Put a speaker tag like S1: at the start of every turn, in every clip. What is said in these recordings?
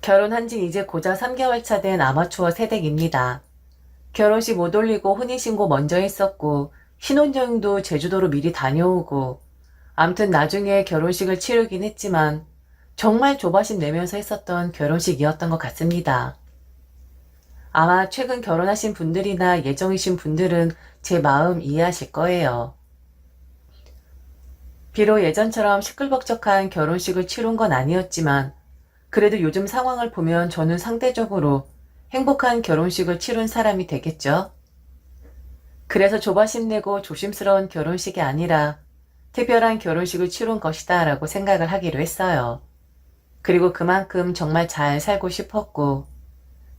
S1: 결혼한 지 이제 고작 3개월 차 된 아마추어 새댁입니다. 결혼식 못 올리고 혼인신고 먼저 했었고 신혼여행도 제주도로 미리 다녀오고 암튼 나중에 결혼식을 치르긴 했지만 정말 조바심 내면서 했었던 결혼식이었던 것 같습니다. 아마 최근 결혼하신 분들이나 예정이신 분들은 제 마음 이해하실 거예요. 비록 예전처럼 시끌벅적한 결혼식을 치룬 건 아니었지만 그래도 요즘 상황을 보면 저는 상대적으로 행복한 결혼식을 치룬 사람이 되겠죠. 그래서 조바심 내고 조심스러운 결혼식이 아니라 특별한 결혼식을 치룬 것이다 라고 생각을 하기로 했어요. 그리고 그만큼 정말 잘 살고 싶었고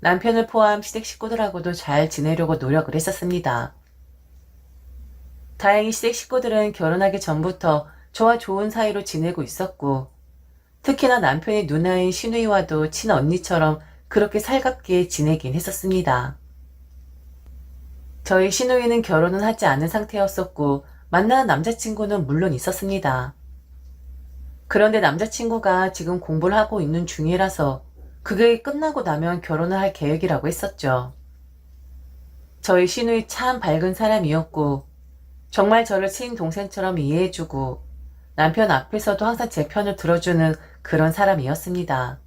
S1: 남편을 포함 시댁 식구들하고도 잘 지내려고 노력을 했었습니다. 다행히 시댁 식구들은 결혼하기 전부터 저와 좋은 사이로 지내고 있었고 특히나 남편의 누나인 시누이와도 친언니처럼 그렇게 살갑게 지내긴 했었습니다. 저희 시누이는 결혼은 하지 않은 상태였었고 만나는 남자친구는 물론 있었습니다. 그런데 남자친구가 지금 공부를 하고 있는 중이라서 그게 끝나고 나면 결혼을 할 계획이라고 했었죠. 저희 시누이 참 밝은 사람이었고 정말 저를 친동생처럼 이해해주고 남편 앞에서도 항상 제 편을 들어주는 그런 사람이었습니다.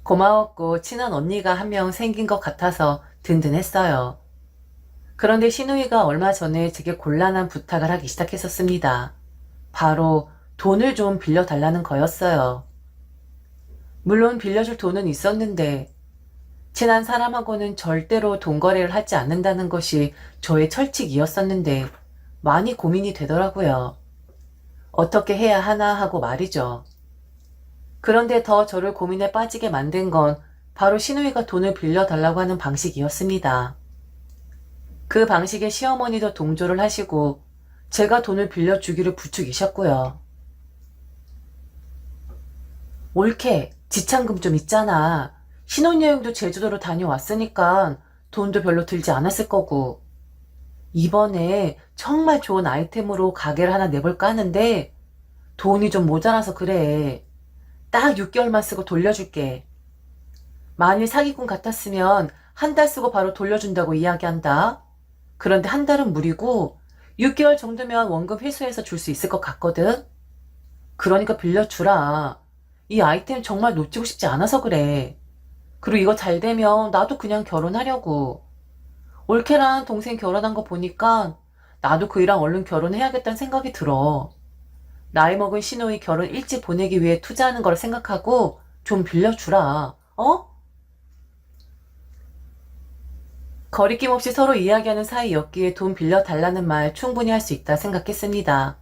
S1: 고마웠고 친한 언니가 한 명 생긴 것 같아서 든든했어요. 그런데 시누이가 얼마 전에 제게 곤란한 부탁을 하기 시작했었습니다. 바로 돈을 좀 빌려달라는 거였어요. 물론 빌려줄 돈은 있었는데 친한 사람하고는 절대로 돈 거래를 하지 않는다는 것이 저의 철칙이었었는데 많이 고민이 되더라고요. 어떻게 해야 하나 하고 말이죠. 그런데 더 저를 고민에 빠지게 만든 건 바로 시누이가 돈을 빌려달라고 하는 방식이었습니다. 그 방식에 시어머니도 동조를 하시고 제가 돈을 빌려주기를 부추기셨고요. 옳게 지참금 좀 있잖아. 신혼여행도 제주도로 다녀왔으니까 돈도 별로 들지 않았을 거고 이번에 정말 좋은 아이템으로 가게를 하나 내볼까 하는데 돈이 좀 모자라서 그래. 딱 6개월만 쓰고 돌려줄게. 만일 사기꾼 같았으면 한 달 쓰고 바로 돌려준다고 이야기한다. 그런데 한 달은 무리고 6개월 정도면 원금 회수해서 줄 수 있을 것 같거든. 그러니까 빌려주라. 이 아이템 정말 놓치고 싶지 않아서 그래. 그리고 이거 잘 되면 나도 그냥 결혼하려고. 올케랑 동생 결혼한 거 보니까 나도 그이랑 얼른 결혼해야겠다는 생각이 들어. 나이 먹은 시누이 결혼 일찍 보내기 위해 투자하는 걸 생각하고 좀 빌려주라. 어? 거리낌 없이 서로 이야기하는 사이였기에 돈 빌려달라는 말 충분히 할 수 있다 생각했습니다.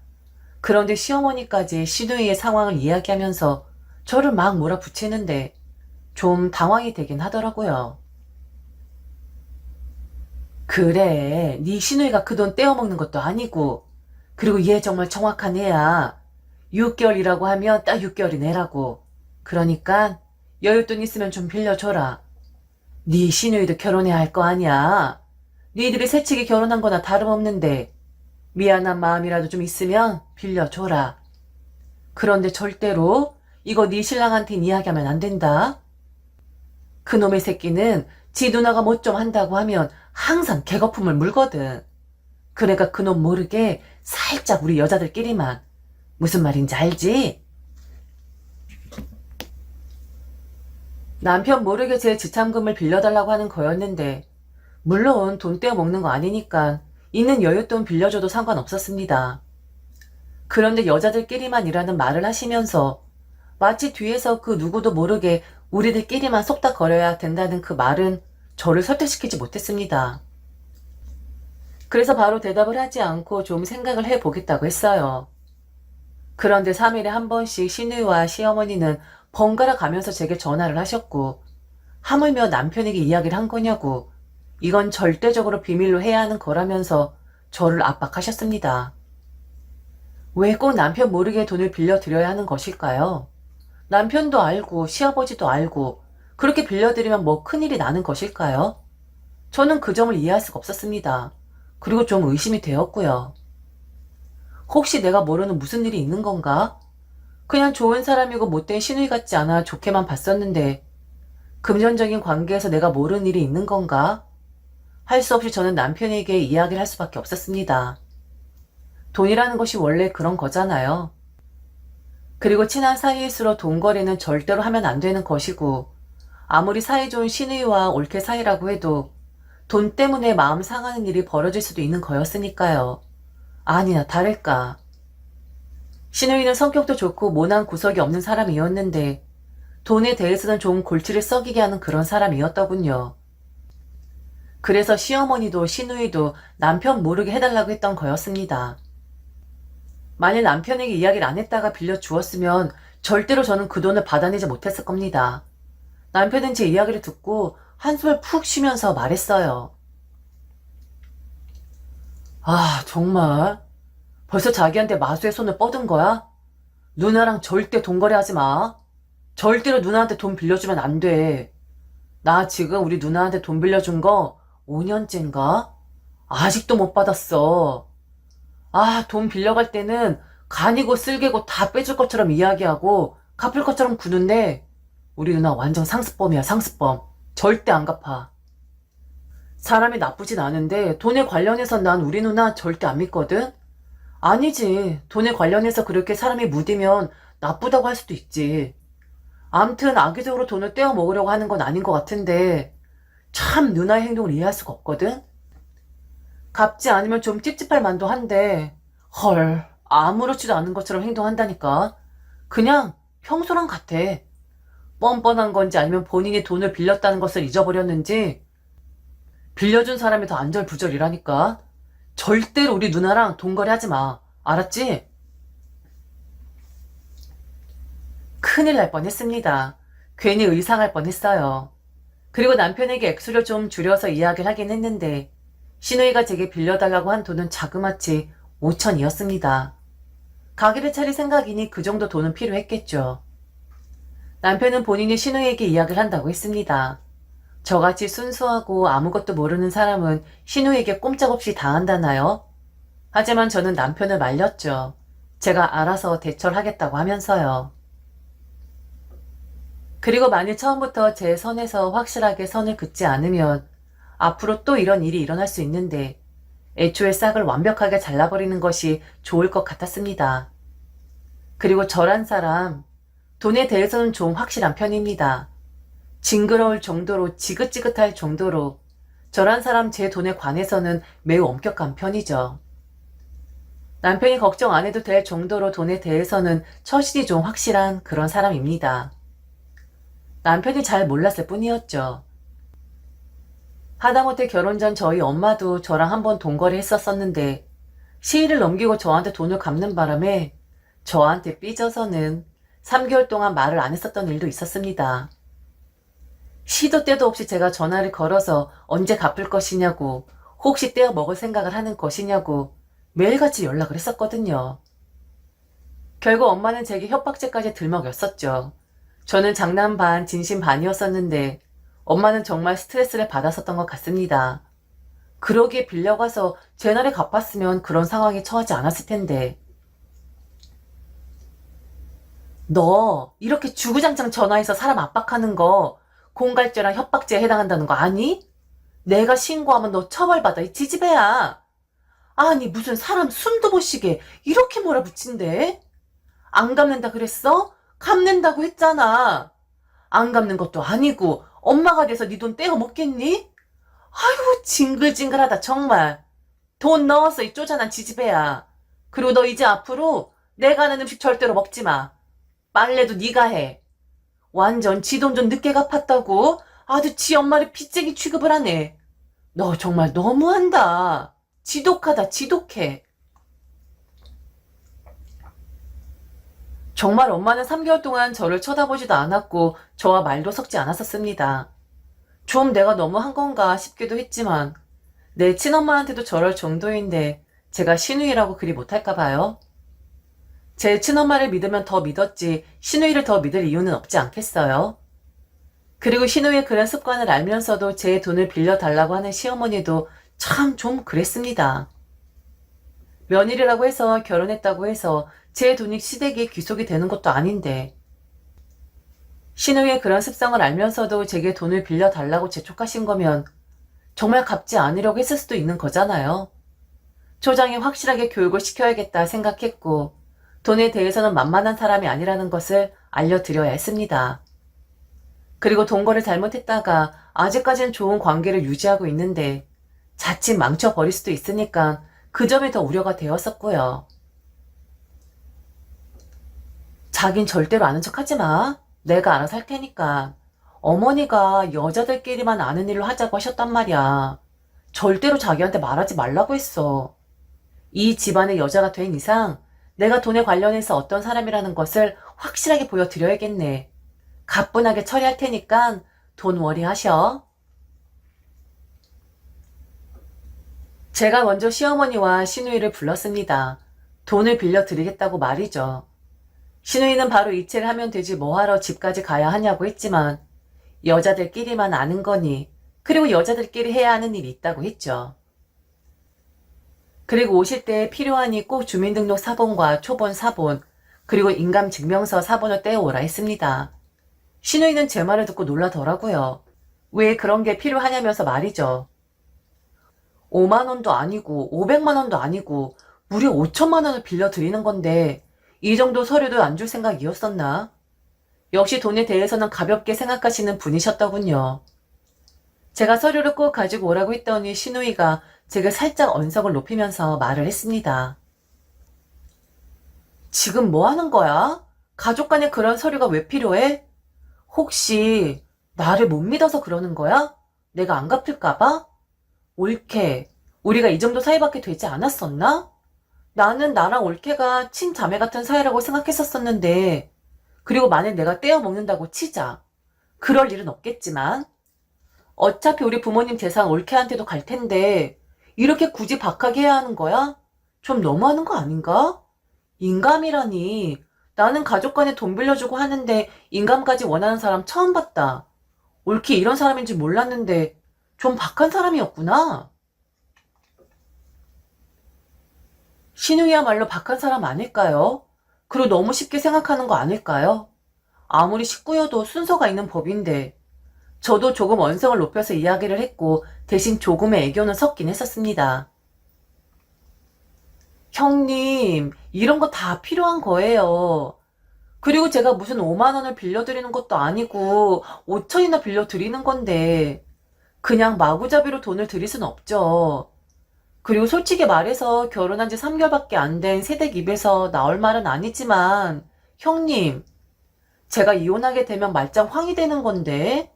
S1: 그런데 시어머니까지 시누이의 상황을 이야기하면서 저를 막 몰아붙이는데 좀 당황이 되긴 하더라고요. 그래, 네 시누이가 그 돈 떼어먹는 것도 아니고 그리고 얘 정말 정확한 애야. 6개월이라고 하면 딱 6개월이 내라고. 그러니까 여윳돈 있으면 좀 빌려줘라. 네 시누이도 결혼해야 할 거 아니야. 니들이 새치기 결혼한 거나 다름없는데 미안한 마음이라도 좀 있으면 빌려줘라. 그런데 절대로 이거 네 신랑한텐 이야기하면 안 된다. 그놈의 새끼는 지 누나가 뭐 좀 한다고 하면 항상 개거품을 물거든. 그러니까 그놈 모르게 살짝 우리 여자들끼리만. 무슨 말인지 알지? 남편 모르게 제 지참금을 빌려달라고 하는 거였는데 물론 돈 떼어 먹는 거 아니니까 있는 여윳돈 빌려줘도 상관없었습니다. 그런데 여자들끼리만이라는 말을 하시면서 마치 뒤에서 그 누구도 모르게 우리들끼리만 속닥거려야 된다는 그 말은 저를 설득시키지 못했습니다. 그래서 바로 대답을 하지 않고 좀 생각을 해보겠다고 했어요. 그런데 3일에 한 번씩 시누이와 시어머니는 번갈아 가면서 제게 전화를 하셨고 하물며 남편에게 이야기를 한 거냐고 이건 절대적으로 비밀로 해야 하는 거라면서 저를 압박하셨습니다. 왜 꼭 남편 모르게 돈을 빌려드려야 하는 것일까요? 남편도 알고 시아버지도 알고 그렇게 빌려드리면 뭐 큰일이 나는 것일까요? 저는 그 점을 이해할 수가 없었습니다. 그리고 좀 의심이 되었고요. 혹시 내가 모르는 무슨 일이 있는 건가? 그냥 좋은 사람이고 못된 시누이 같지 않아 좋게만 봤었는데 금전적인 관계에서 내가 모르는 일이 있는 건가? 할 수 없이 저는 남편에게 이야기를 할 수밖에 없었습니다. 돈이라는 것이 원래 그런 거잖아요. 그리고 친한 사이일수록 돈 거래는 절대로 하면 안 되는 것이고, 아무리 사이 좋은 시누이와 올케 사이라고 해도 돈 때문에 마음 상하는 일이 벌어질 수도 있는 거였으니까요. 아니나 다를까. 시누이는 성격도 좋고 모난 구석이 없는 사람이었는데 돈에 대해서는 좀 골치를 썩이게 하는 그런 사람이었더군요. 그래서 시어머니도 시누이도 남편 모르게 해달라고 했던 거였습니다. 만일 남편에게 이야기를 안 했다가 빌려주었으면 절대로 저는 그 돈을 받아내지 못했을 겁니다. 남편은 제 이야기를 듣고 한숨을 푹 쉬면서 말했어요. 아, 정말? 벌써 자기한테 마수의 손을 뻗은 거야? 누나랑 절대 돈 거래하지 마. 절대로 누나한테 돈 빌려주면 안 돼. 나 지금 우리 누나한테 돈 빌려준 거 5년째인가? 아직도 못 받았어. 아, 돈 빌려갈 때는 간이고 쓸개고 다 빼줄 것처럼 이야기하고 갚을 것처럼 구는데 우리 누나 완전 상습범이야, 상습범. 절대 안 갚아. 사람이 나쁘진 않은데 돈에 관련해서 난 우리 누나 절대 안 믿거든? 아니지. 돈에 관련해서 그렇게 사람이 무디면 나쁘다고 할 수도 있지. 암튼 악의적으로 돈을 떼어 먹으려고 하는 건 아닌 것 같은데 참 누나의 행동을 이해할 수가 없거든? 갚지 않으면 좀 찝찝할 만도 한데 헐, 아무렇지도 않은 것처럼 행동한다니까. 그냥 평소랑 같아. 뻔뻔한 건지 아니면 본인이 돈을 빌렸다는 것을 잊어버렸는지 빌려준 사람이 더 안절부절이라니까. 절대로 우리 누나랑 돈 거래하지 마. 알았지? 큰일 날 뻔했습니다. 괜히 의상할 뻔했어요. 그리고 남편에게 액수를 좀 줄여서 이야기를 하긴 했는데 시누이가 제게 빌려달라고 한 돈은 자그마치 5천이었습니다. 가게를 차릴 생각이니 그 정도 돈은 필요했겠죠. 남편은 본인이 시누이에게 이야기를 한다고 했습니다. 저같이 순수하고 아무것도 모르는 사람은 시누이에게 꼼짝없이 당한다나요? 하지만 저는 남편을 말렸죠. 제가 알아서 대처를 하겠다고 하면서요. 그리고 만일 처음부터 제 선에서 확실하게 선을 긋지 않으면 앞으로 또 이런 일이 일어날 수 있는데 애초에 싹을 완벽하게 잘라버리는 것이 좋을 것 같았습니다. 그리고 저란 사람, 돈에 대해서는 좀 확실한 편입니다. 징그러울 정도로 지긋지긋할 정도로 저란 사람 제 돈에 관해서는 매우 엄격한 편이죠. 남편이 걱정 안 해도 될 정도로 돈에 대해서는 처신이 좀 확실한 그런 사람입니다. 남편이 잘 몰랐을 뿐이었죠. 하다못해 결혼 전 저희 엄마도 저랑 한번 돈거래 했었었는데 시일을 넘기고 저한테 돈을 갚는 바람에 저한테 삐져서는 3개월 동안 말을 안 했었던 일도 있었습니다. 시도 때도 없이 제가 전화를 걸어서 언제 갚을 것이냐고, 혹시 떼어 먹을 생각을 하는 것이냐고 매일같이 연락을 했었거든요. 결국 엄마는 제게 협박죄까지 들먹였었죠. 저는 장난 반 진심 반이었었는데 엄마는 정말 스트레스를 받았었던 것 같습니다. 그러기에 빌려가서 제 날에 갚았으면 그런 상황에 처하지 않았을 텐데. 너 이렇게 주구장창 전화해서 사람 압박하는 거 공갈죄랑 협박죄에 해당한다는 거 아니? 내가 신고하면 너 처벌받아, 이 지지배야. 아니 무슨 사람 숨도 못 쉬게 이렇게 몰아붙인대? 안 갚는다 그랬어? 갚는다고 했잖아. 안 갚는 것도 아니고 엄마가 돼서 네 돈 떼어 먹겠니? 아유 징글징글하다 정말. 돈 넣었어 이 쪼잔한 지지배야. 그리고 너 이제 앞으로 내가 하는 음식 절대로 먹지 마. 빨래도 네가 해. 완전 지 돈 좀 늦게 갚았다고 아주 지 엄마를 빚쟁이 취급을 하네. 너 정말 너무한다. 지독하다 지독해. 정말 엄마는 3개월 동안 저를 쳐다보지도 않았고 저와 말도 섞지 않았었습니다. 좀 내가 너무 한 건가 싶기도 했지만 내 친엄마한테도 저럴 정도인데 제가 시누이라고 그리 못할까 봐요. 제 친엄마를 믿으면 더 믿었지 시누이를 더 믿을 이유는 없지 않겠어요? 그리고 시누이의 그런 습관을 알면서도 제 돈을 빌려달라고 하는 시어머니도 참 좀 그랬습니다. 며느리라고 해서 결혼했다고 해서 제 돈이 시댁에 귀속이 되는 것도 아닌데 신우의 그런 습성을 알면서도 제게 돈을 빌려달라고 재촉하신 거면 정말 갚지 않으려고 했을 수도 있는 거잖아요. 초장에 확실하게 교육을 시켜야겠다 생각했고 돈에 대해서는 만만한 사람이 아니라는 것을 알려드려야 했습니다. 그리고 동거를 잘못했다가 아직까지는 좋은 관계를 유지하고 있는데 자칫 망쳐버릴 수도 있으니까 그 점이 더 우려가 되었었고요. 자긴 절대로 아는 척 하지 마. 내가 알아서 할 테니까. 어머니가 여자들끼리만 아는 일로 하자고 하셨단 말이야. 절대로 자기한테 말하지 말라고 했어. 이 집안의 여자가 된 이상 내가 돈에 관련해서 어떤 사람이라는 것을 확실하게 보여드려야겠네. 가뿐하게 처리할 테니까 돈 워리하셔. 제가 먼저 시어머니와 시누이를 불렀습니다. 돈을 빌려드리겠다고 말이죠. 시누이는 바로 이체를 하면 되지 뭐하러 집까지 가야 하냐고 했지만 여자들끼리만 아는 거니 그리고 여자들끼리 해야 하는 일이 있다고 했죠. 그리고 오실 때 필요하니 꼭 주민등록 사본과 초본 사본 그리고 인감증명서 사본을 떼어오라 했습니다. 시누이는 제 말을 듣고 놀라더라고요. 왜 그런 게 필요하냐면서 말이죠. 5만 원도 아니고 500만 원도 아니고 무려 5천만 원을 빌려드리는 건데 이 정도 서류도 안 줄 생각이었었나? 역시 돈에 대해서는 가볍게 생각하시는 분이셨더군요. 제가 서류를 꼭 가지고 오라고 했더니 시누이가 제게 살짝 언성을 높이면서 말을 했습니다. 지금 뭐 하는 거야? 가족 간에 그런 서류가 왜 필요해? 혹시 나를 못 믿어서 그러는 거야? 내가 안 갚을까봐? 올케, 우리가 이 정도 사이밖에 되지 않았었나? 나는 나랑 올케가 친자매 같은 사이라고 생각했었었는데 그리고 만약 내가 떼어 먹는다고 치자. 그럴 일은 없겠지만 어차피 우리 부모님 재산 올케한테도 갈 텐데 이렇게 굳이 박하게 해야 하는 거야? 좀 너무하는 거 아닌가? 인감이라니. 나는 가족 간에 돈 빌려주고 하는데 인감까지 원하는 사람 처음 봤다. 올케 이런 사람인지 몰랐는데 좀 박한 사람이었구나. 신우이야말로 박한 사람 아닐까요? 그리고 너무 쉽게 생각하는 거 아닐까요? 아무리 식구여도 순서가 있는 법인데 저도 조금 언성을 높여서 이야기를 했고 대신 조금의 애교는 섞긴 했었습니다. 형님, 이런 거 다 필요한 거예요. 그리고 제가 무슨 5만 원을 빌려드리는 것도 아니고 5천이나 빌려드리는 건데 그냥 마구잡이로 돈을 드릴 순 없죠. 그리고 솔직히 말해서 결혼한 지 3개월밖에 안 된 새댁 입에서 나올 말은 아니지만 형님, 제가 이혼하게 되면 말짱 황이 되는 건데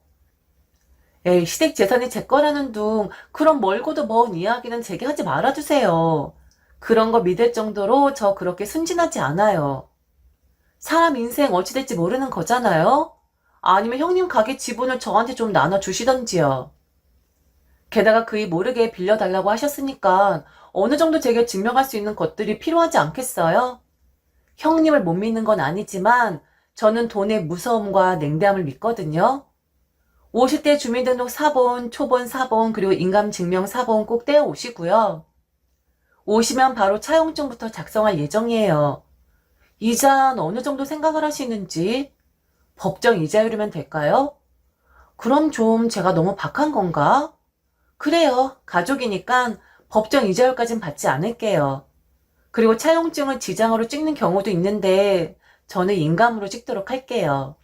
S1: 에이, 시댁 재산이 제 거라는 둥 그런 멀고도 먼 이야기는 제게 하지 말아주세요. 그런 거 믿을 정도로 저 그렇게 순진하지 않아요. 사람 인생 어찌 될지 모르는 거잖아요? 아니면 형님 가게 지분을 저한테 좀 나눠주시던지요. 게다가 그이 모르게 빌려달라고 하셨으니까 어느 정도 제게 증명할 수 있는 것들이 필요하지 않겠어요? 형님을 못 믿는 건 아니지만 저는 돈의 무서움과 냉담을 믿거든요. 오실 때 주민등록 사본, 초본 사본, 그리고 인감증명 사본 꼭 떼어 오시고요. 오시면 바로 차용증부터 작성할 예정이에요. 이자는 어느 정도 생각을 하시는지 법정 이자율이면 될까요? 그럼 좀 제가 너무 박한 건가? 그래요. 가족이니까 법정 이자율까진 받지 않을게요. 그리고 차용증을 지장으로 찍는 경우도 있는데 저는 인감으로 찍도록 할게요.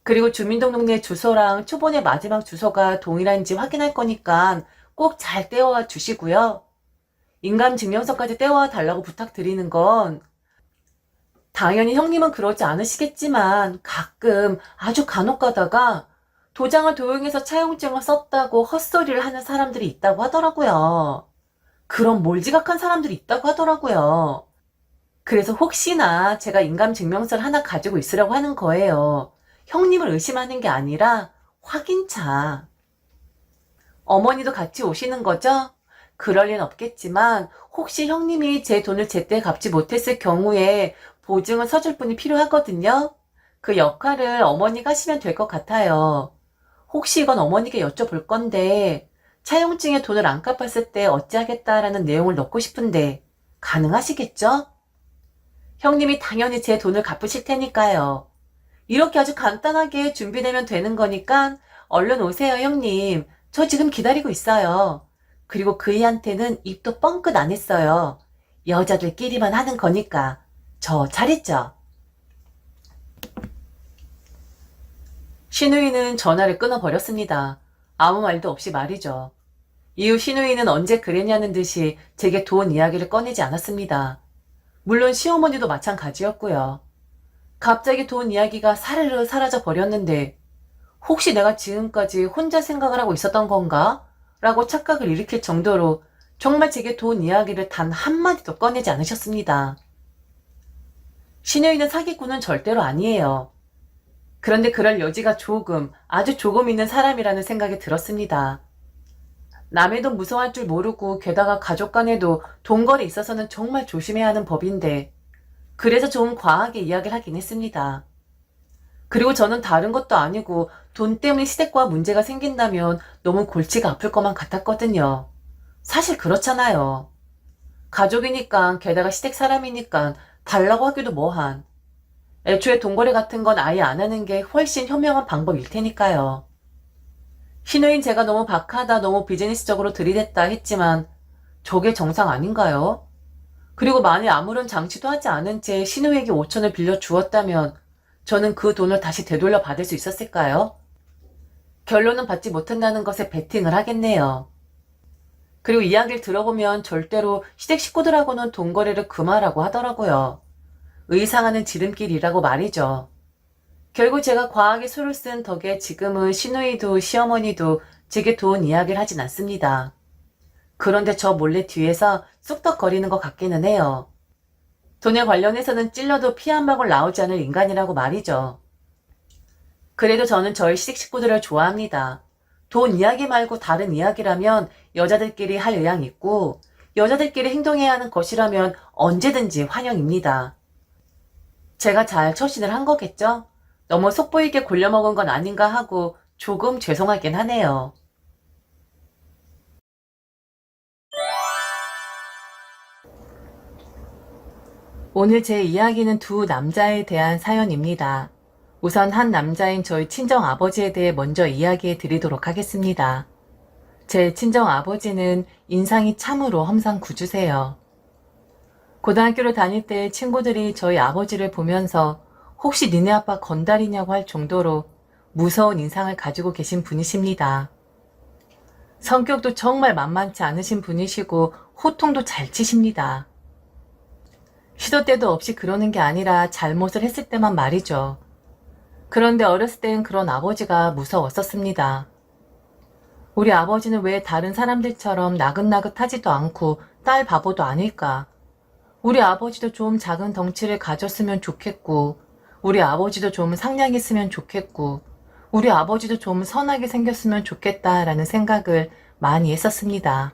S1: 그리고 주민등록내 주소랑 초본의 마지막 주소가 동일한지 확인할 거니까 꼭 잘 떼어와 주시고요. 인감증명서까지 떼어와 달라고 부탁드리는 건 당연히 형님은 그러지 않으시겠지만 가끔 아주 간혹 가다가 도장을 도용해서 차용증을 썼다고 헛소리를 하는 사람들이 있다고 하더라고요. 그런 몰지각한 사람들이 있다고 하더라고요. 그래서 혹시나 제가 인감증명서를 하나 가지고 있으라고 하는 거예요. 형님을 의심하는 게 아니라 확인차. 어머니도 같이 오시는 거죠? 그럴 리는 없겠지만 혹시 형님이 제 돈을 제때 갚지 못했을 경우에 보증을 서줄 분이 필요하거든요. 그 역할을 어머니가 하시면 될 것 같아요. 혹시 이건 어머니께 여쭤볼 건데 차용증에 돈을 안 갚았을 때 어찌하겠다라는 내용을 넣고 싶은데 가능하시겠죠? 형님이 당연히 제 돈을 갚으실 테니까요. 이렇게 아주 간단하게 준비되면 되는 거니까 얼른 오세요, 형님. 저 지금 기다리고 있어요. 그리고 그이한테는 입도 뻥끗 안 했어요. 여자들끼리만 하는 거니까. 저 잘했죠? 신우이는 전화를 끊어버렸습니다. 아무 말도 없이 말이죠. 이후 신우이는 언제 그랬냐는 듯이 제게 돈 이야기를 꺼내지 않았습니다. 물론 시어머니도 마찬가지였고요. 갑자기 돈 이야기가 사르르 사라져 버렸는데 혹시 내가 지금까지 혼자 생각을 하고 있었던 건가? 라고 착각을 일으킬 정도로 정말 제게 돈 이야기를 단 한마디도 꺼내지 않으셨습니다. 신우이는 사기꾼은 절대로 아니에요. 그런데 그럴 여지가 조금, 아주 조금 있는 사람이라는 생각이 들었습니다. 남의 돈 무서워할 줄 모르고 게다가 가족 간에도 돈거래 있어서는 정말 조심해야 하는 법인데 그래서 좀 과하게 이야기를 하긴 했습니다. 그리고 저는 다른 것도 아니고 돈 때문에 시댁과 문제가 생긴다면 너무 골치가 아플 것만 같았거든요. 사실 그렇잖아요. 가족이니까 게다가 시댁 사람이니까 달라고 하기도 뭐한. 애초에 돈거래 같은 건 아예 안 하는 게 훨씬 현명한 방법일 테니까요. 신우인 제가 너무 박하다, 너무 비즈니스적으로 들이댔다 했지만 저게 정상 아닌가요? 그리고 만일 아무런 장치도 하지 않은 채 신우에게 5천을 빌려 주었다면 저는 그 돈을 다시 되돌려 받을 수 있었을까요? 결론은 받지 못한다는 것에 베팅을 하겠네요. 그리고 이야기를 들어보면 절대로 시댁 식구들하고는 돈거래를 금하라고 하더라고요. 의상하는 지름길이라고 말이죠. 결국 제가 과하게 수를 쓴 덕에 지금은 시누이도 시어머니도 제게 돈 이야기를 하진 않습니다. 그런데 저 몰래 뒤에서 쑥덕거리는 것 같기는 해요. 돈에 관련해서는 찔러도 피 한 방울 나오지 않을 인간이라고 말이죠. 그래도 저는 저희 시댁 식구들을 좋아합니다. 돈 이야기 말고 다른 이야기라면 여자들끼리 할 의향 있고 여자들끼리 행동해야 하는 것이라면 언제든지 환영입니다. 제가 잘 처신을 한 거겠죠? 너무 속보이게 골려먹은 건 아닌가 하고 조금 죄송하긴 하네요. 오늘 제 이야기는 두 남자에 대한 사연입니다. 우선 한 남자인 저희 친정 아버지에 대해 먼저 이야기해 드리도록 하겠습니다. 제 친정 아버지는 인상이 참으로 험상궂으세요. 고등학교를 다닐 때 친구들이 저희 아버지를 보면서 혹시 니네 아빠 건달이냐고 할 정도로 무서운 인상을 가지고 계신 분이십니다. 성격도 정말 만만치 않으신 분이시고 호통도 잘 치십니다. 시도 때도 없이 그러는 게 아니라 잘못을 했을 때만 말이죠. 그런데 어렸을 땐 그런 아버지가 무서웠었습니다. 우리 아버지는 왜 다른 사람들처럼 나긋나긋하지도 않고 딸 바보도 아닐까? 우리 아버지도 좀 작은 덩치를 가졌으면 좋겠고 우리 아버지도 좀 상냥했으면 좋겠고 우리 아버지도 좀 선하게 생겼으면 좋겠다라는 생각을 많이 했었습니다.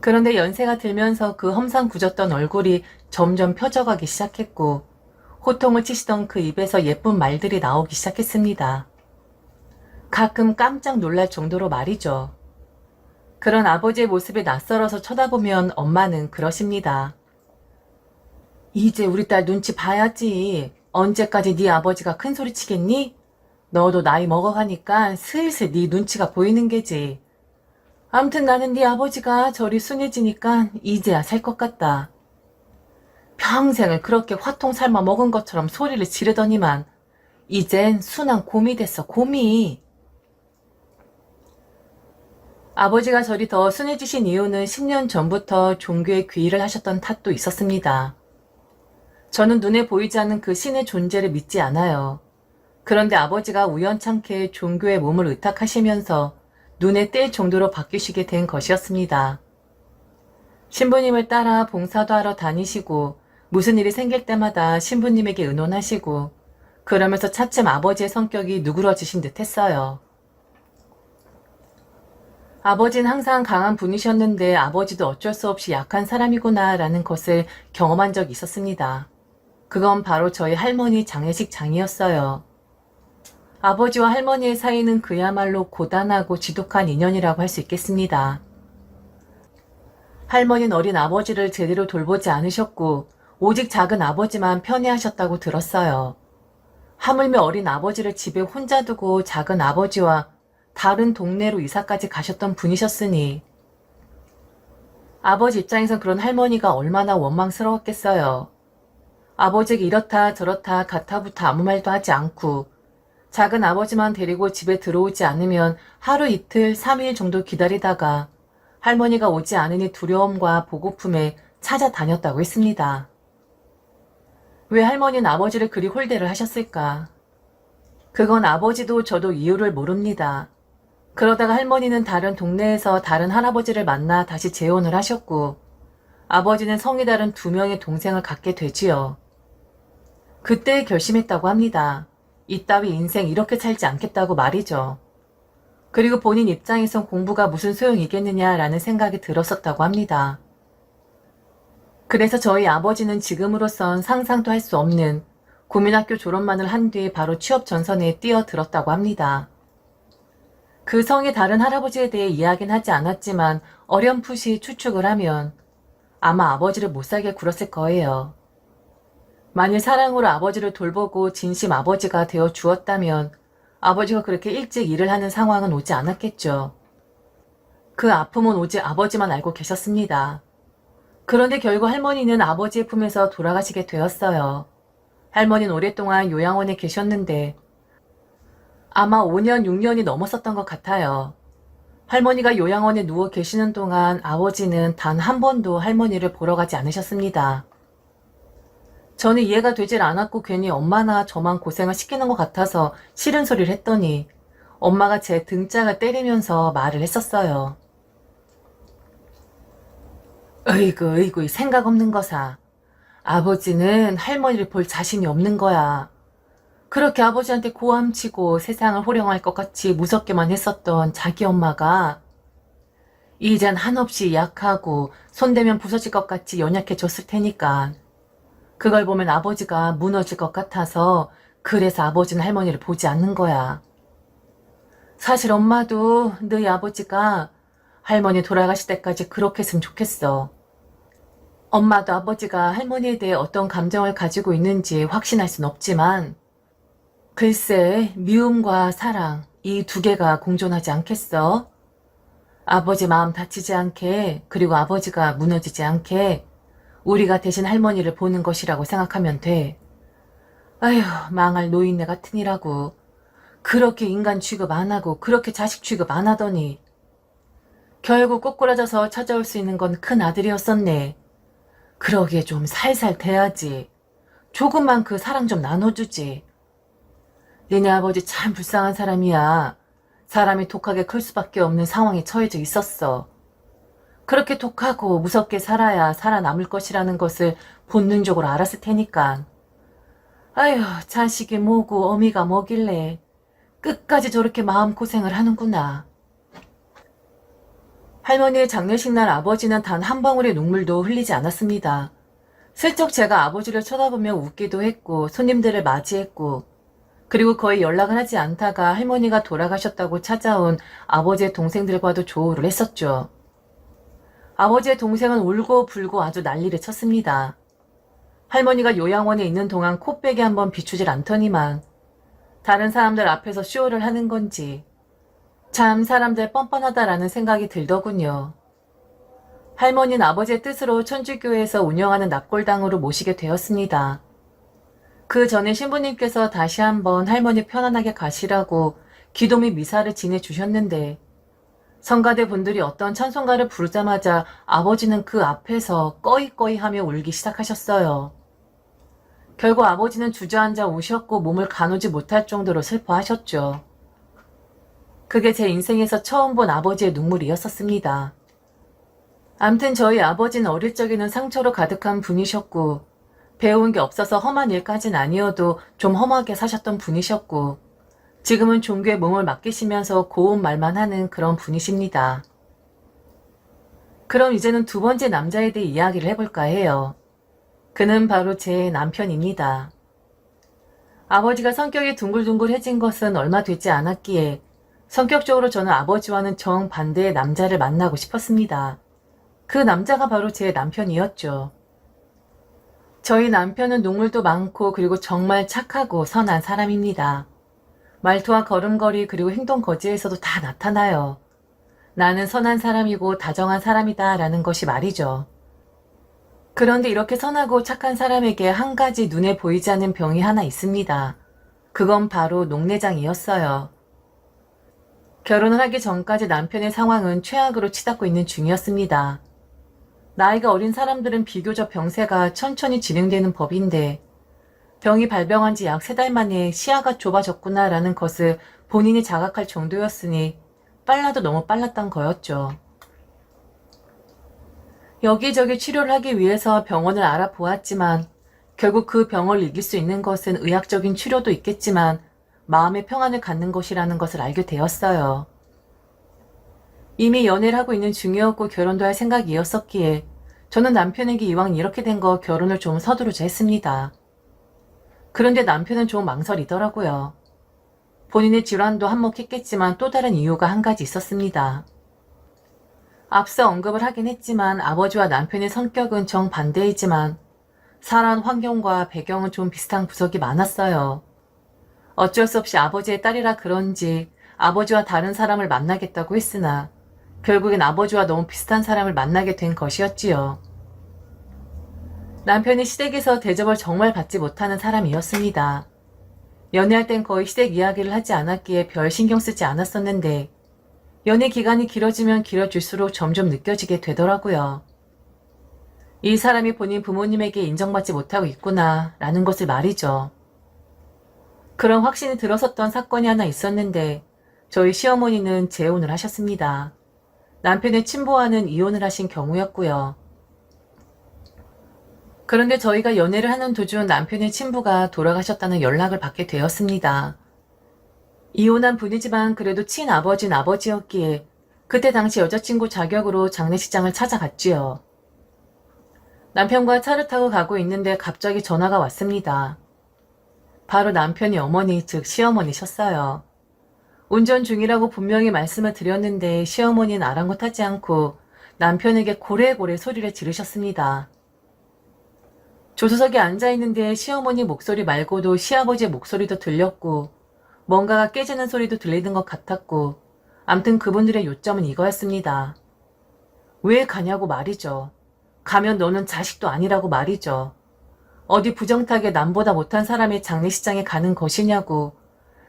S1: 그런데 연세가 들면서 그 험상궂었던 얼굴이 점점 펴져가기 시작했고 호통을 치시던 그 입에서 예쁜 말들이 나오기 시작했습니다. 가끔 깜짝 놀랄 정도로 말이죠. 그런 아버지의 모습에 낯설어서 쳐다보면 엄마는 그러십니다. 이제 우리 딸 눈치 봐야지. 언제까지 네 아버지가 큰 소리 치겠니? 너도 나이 먹어가니까 슬슬 네 눈치가 보이는 게지. 암튼 나는 네 아버지가 저리 순해지니까 이제야 살 것 같다. 평생을 그렇게 화통 삶아 먹은 것처럼 소리를 지르더니만 이젠 순한 곰이 됐어, 곰이. 아버지가 저리 더 순해지신 이유는 10년 전부터 종교에 귀의를 하셨던 탓도 있었습니다. 저는 눈에 보이지 않는 그 신의 존재를 믿지 않아요. 그런데 아버지가 우연찮게 종교에 몸을 의탁하시면서 눈에 띌 정도로 바뀌시게 된 것이었습니다. 신부님을 따라 봉사도 하러 다니시고 무슨 일이 생길 때마다 신부님에게 의논하시고 그러면서 차츰 아버지의 성격이 누그러지신 듯 했어요. 아버지는 항상 강한 분이셨는데 아버지도 어쩔 수 없이 약한 사람이구나 라는 것을 경험한 적이 있었습니다. 그건 바로 저희 할머니 장례식 장이었어요. 아버지와 할머니의 사이는 그야말로 고단하고 지독한 인연이라고 할 수 있겠습니다. 할머니는 어린 아버지를 제대로 돌보지 않으셨고 오직 작은 아버지만 편애하셨다고 들었어요. 하물며 어린 아버지를 집에 혼자 두고 작은 아버지와 다른 동네로 이사까지 가셨던 분이셨으니 아버지 입장에선 그런 할머니가 얼마나 원망스러웠겠어요. 아버지에게 이렇다 저렇다 가타부터 아무 말도 하지 않고 작은 아버지만 데리고 집에 들어오지 않으면 하루 이틀 3일 정도 기다리다가 할머니가 오지 않으니 두려움과 보고픔에 찾아다녔다고 했습니다. 왜 할머니는 아버지를 그리 홀대를 하셨을까? 그건 아버지도 저도 이유를 모릅니다. 그러다가 할머니는 다른 동네에서 다른 할아버지를 만나 다시 재혼을 하셨고 아버지는 성이 다른 2명의 동생을 갖게 되지요. 그때 결심했다고 합니다. 이따위 인생 이렇게 살지 않겠다고 말이죠. 그리고 본인 입장에선 공부가 무슨 소용이겠느냐라는 생각이 들었었다고 합니다. 그래서 저희 아버지는 지금으로선 상상도 할 수 없는 국민학교 졸업만을 한 뒤 바로 취업 전선에 뛰어들었다고 합니다. 그 성의 다른 할아버지에 대해 이야기는 하지 않았지만 어렴풋이 추측을 하면 아마 아버지를 못살게 굴었을 거예요. 만일 사랑으로 아버지를 돌보고 진심 아버지가 되어 주었다면 아버지가 그렇게 일찍 일을 하는 상황은 오지 않았겠죠. 그 아픔은 오직 아버지만 알고 계셨습니다. 그런데 결국 할머니는 아버지의 품에서 돌아가시게 되었어요. 할머니는 오랫동안 요양원에 계셨는데 아마 5년, 6년이 넘었었던 것 같아요. 할머니가 요양원에 누워 계시는 동안 아버지는 단 한 번도 할머니를 보러 가지 않으셨습니다. 저는 이해가 되질 않았고 괜히 엄마나 저만 고생을 시키는 것 같아서 싫은 소리를 했더니 엄마가 제 등짝을 때리면서 말을 했었어요. 어이구 이 생각 없는 거사. 아버지는 할머니를 볼 자신이 없는 거야. 그렇게 아버지한테 고함치고 세상을 호령할 것 같이 무섭게만 했었던 자기 엄마가 이젠 한없이 약하고 손대면 부서질 것 같이 연약해졌을 테니까 그걸 보면 아버지가 무너질 것 같아서 그래서 아버지는 할머니를 보지 않는 거야. 사실 엄마도 너희 아버지가 할머니 돌아가실 때까지 그렇게 했으면 좋겠어. 엄마도 아버지가 할머니에 대해 어떤 감정을 가지고 있는지 확신할 순 없지만 글쎄 미움과 사랑 이 2개가 공존하지 않겠어? 아버지 마음 다치지 않게 그리고 아버지가 무너지지 않게 우리가 대신 할머니를 보는 것이라고 생각하면 돼. 아휴 망할 노인네 같으니라고. 그렇게 인간 취급 안 하고 그렇게 자식 취급 안 하더니 결국 꼬꾸라져서 찾아올 수 있는 건 큰 아들이었었네. 그러기에 좀 살살 대야지. 조금만 그 사랑 좀 나눠주지. 니네 아버지 참 불쌍한 사람이야. 사람이 독하게 클 수밖에 없는 상황에 처해져 있었어. 그렇게 독하고 무섭게 살아야 살아남을 것이라는 것을 본능적으로 알았을 테니까. 아휴 자식이 뭐고 어미가 뭐길래 끝까지 저렇게 마음고생을 하는구나. 할머니의 장례식 날 아버지는 단 한 방울의 눈물도 흘리지 않았습니다. 슬쩍 제가 아버지를 쳐다보며 웃기도 했고 손님들을 맞이했고 그리고 거의 연락을 하지 않다가 할머니가 돌아가셨다고 찾아온 아버지의 동생들과도 조우를 했었죠. 아버지의 동생은 울고 불고 아주 난리를 쳤습니다. 할머니가 요양원에 있는 동안 코빼기 한번 비추질 않더니만 다른 사람들 앞에서 쇼를 하는 건지 참 사람들 뻔뻔하다라는 생각이 들더군요. 할머니는 아버지의 뜻으로 천주교에서 운영하는 납골당으로 모시게 되었습니다. 그 전에 신부님께서 다시 한번 할머니 편안하게 가시라고 기도 및 미사를 지내주셨는데 성가대 분들이 어떤 찬송가를 부르자마자 아버지는 그 앞에서 꺼이꺼이 하며 울기 시작하셨어요. 결국 아버지는 주저앉아 우셨고 몸을 가누지 못할 정도로 슬퍼하셨죠. 그게 제 인생에서 처음 본 아버지의 눈물이었었습니다. 암튼 저희 아버지는 어릴 적에는 상처로 가득한 분이셨고 배운 게 없어서 험한 일까진 아니어도 좀 험하게 사셨던 분이셨고 지금은 종교에 몸을 맡기시면서 고운 말만 하는 그런 분이십니다. 그럼 이제는 2번째 남자에 대해 이야기를 해볼까 해요. 그는 바로 제 남편입니다. 아버지가 성격이 둥글둥글해진 것은 얼마 되지 않았기에 성격적으로 저는 아버지와는 정반대의 남자를 만나고 싶었습니다. 그 남자가 바로 제 남편이었죠. 저희 남편은 눈물도 많고 그리고 정말 착하고 선한 사람입니다. 말투와 걸음걸이 그리고 행동 거지에서도 다 나타나요. 나는 선한 사람이고 다정한 사람이다 라는 것이 말이죠. 그런데 이렇게 선하고 착한 사람에게 한 가지 눈에 보이지 않는 병이 하나 있습니다. 그건 바로 녹내장이었어요. 결혼을 하기 전까지 남편의 상황은 최악으로 치닫고 있는 중이었습니다. 나이가 어린 사람들은 비교적 병세가 천천히 진행되는 법인데 병이 발병한 지 약 3달 만에 시야가 좁아졌구나 라는 것을 본인이 자각할 정도였으니 빨라도 너무 빨랐던 거였죠. 여기저기 치료를 하기 위해서 병원을 알아보았지만 결국 그 병을 이길 수 있는 것은 의학적인 치료도 있겠지만 마음의 평안을 갖는 것이라는 것을 알게 되었어요. 이미 연애를 하고 있는 중이었고 결혼도 할 생각이었었기에 저는 남편에게 이왕 이렇게 된 거 결혼을 좀 서두르자 했습니다. 그런데 남편은 좀 망설이더라고요. 본인의 질환도 한몫했겠지만 또 다른 이유가 한 가지 있었습니다. 앞서 언급을 하긴 했지만 아버지와 남편의 성격은 정반대이지만 살아온 환경과 배경은 좀 비슷한 구석이 많았어요. 어쩔 수 없이 아버지의 딸이라 그런지 아버지와 다른 사람을 만나겠다고 했으나 결국엔 아버지와 너무 비슷한 사람을 만나게 된 것이었지요. 남편이 시댁에서 대접을 정말 받지 못하는 사람이었습니다. 연애할 땐 거의 시댁 이야기를 하지 않았기에 별 신경 쓰지 않았었는데 연애 기간이 길어지면 길어질수록 점점 느껴지게 되더라고요. 이 사람이 본인 부모님에게 인정받지 못하고 있구나 라는 것을 말이죠. 그런 확신이 들었었던 사건이 하나 있었는데 저희 시어머니는 재혼을 하셨습니다. 남편의 친부와는 이혼을 하신 경우였고요. 그런데 저희가 연애를 하는 도중 남편의 친부가 돌아가셨다는 연락을 받게 되었습니다. 이혼한 분이지만 그래도 친아버지는 아버지였기에 그때 당시 여자친구 자격으로 장례식장을 찾아갔지요. 남편과 차를 타고 가고 있는데 갑자기 전화가 왔습니다. 바로 남편이 어머니 즉 시어머니셨어요. 운전 중이라고 분명히 말씀을 드렸는데 시어머니는 아랑곳하지 않고 남편에게 고래고래 소리를 지르셨습니다. 조수석에 앉아있는데 시어머니 목소리 말고도 시아버지의 목소리도 들렸고 뭔가가 깨지는 소리도 들리는 것 같았고 암튼 그분들의 요점은 이거였습니다. 왜 가냐고 말이죠. 가면 너는 자식도 아니라고 말이죠. 어디 부정타게 남보다 못한 사람의 장례식장에 가는 것이냐고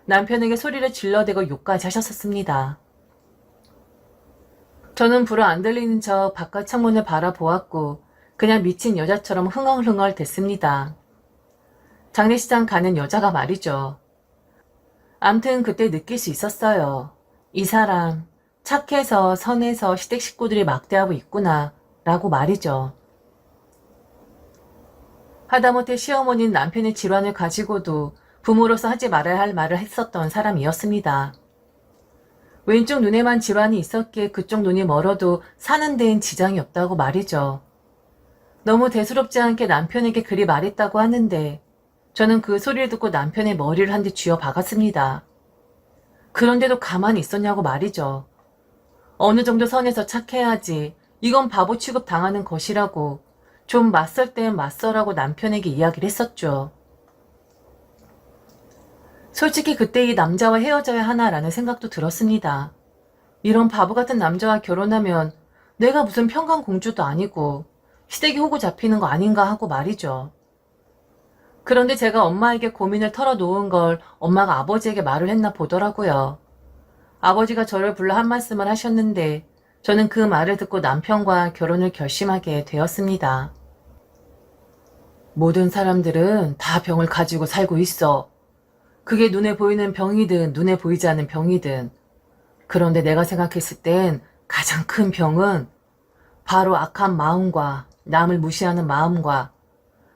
S1: 남편에게 소리를 질러대고 욕까지 하셨었습니다. 저는 불어 안 들리는 척 바깥 창문을 바라보았고 그냥 미친 여자처럼 흥얼흥얼 됐습니다. 장례식장 가는 여자가 말이죠. 암튼 그때 느낄 수 있었어요. 이 사람 착해서 선해서 시댁 식구들이 막대하고 있구나 라고 말이죠. 하다못해 시어머니는 남편의 질환을 가지고도 부모로서 하지 말아야 할 말을 했었던 사람이었습니다. 왼쪽 눈에만 질환이 있었기에 그쪽 눈이 멀어도 사는 데엔 지장이 없다고 말이죠. 너무 대수롭지 않게 남편에게 그리 말했다고 하는데 저는 그 소리를 듣고 남편의 머리를 한 대 쥐어 박았습니다. 그런데도 가만히 있었냐고 말이죠. 어느 정도 선에서 착해야지 이건 바보 취급 당하는 것이라고 좀 맞설 땐 맞서라고 남편에게 이야기를 했었죠. 솔직히 그때 이 남자와 헤어져야 하나라는 생각도 들었습니다. 이런 바보 같은 남자와 결혼하면 내가 무슨 평강공주도 아니고 시댁이 호구 잡히는 거 아닌가 하고 말이죠. 그런데 제가 엄마에게 고민을 털어놓은 걸 엄마가 아버지에게 말을 했나 보더라고요. 아버지가 저를 불러 한 말씀을 하셨는데 저는 그 말을 듣고 남편과 결혼을 결심하게 되었습니다. 모든 사람들은 다 병을 가지고 살고 있어. 그게 눈에 보이는 병이든 눈에 보이지 않는 병이든. 그런데 내가 생각했을 땐 가장 큰 병은 바로 악한 마음과 남을 무시하는 마음과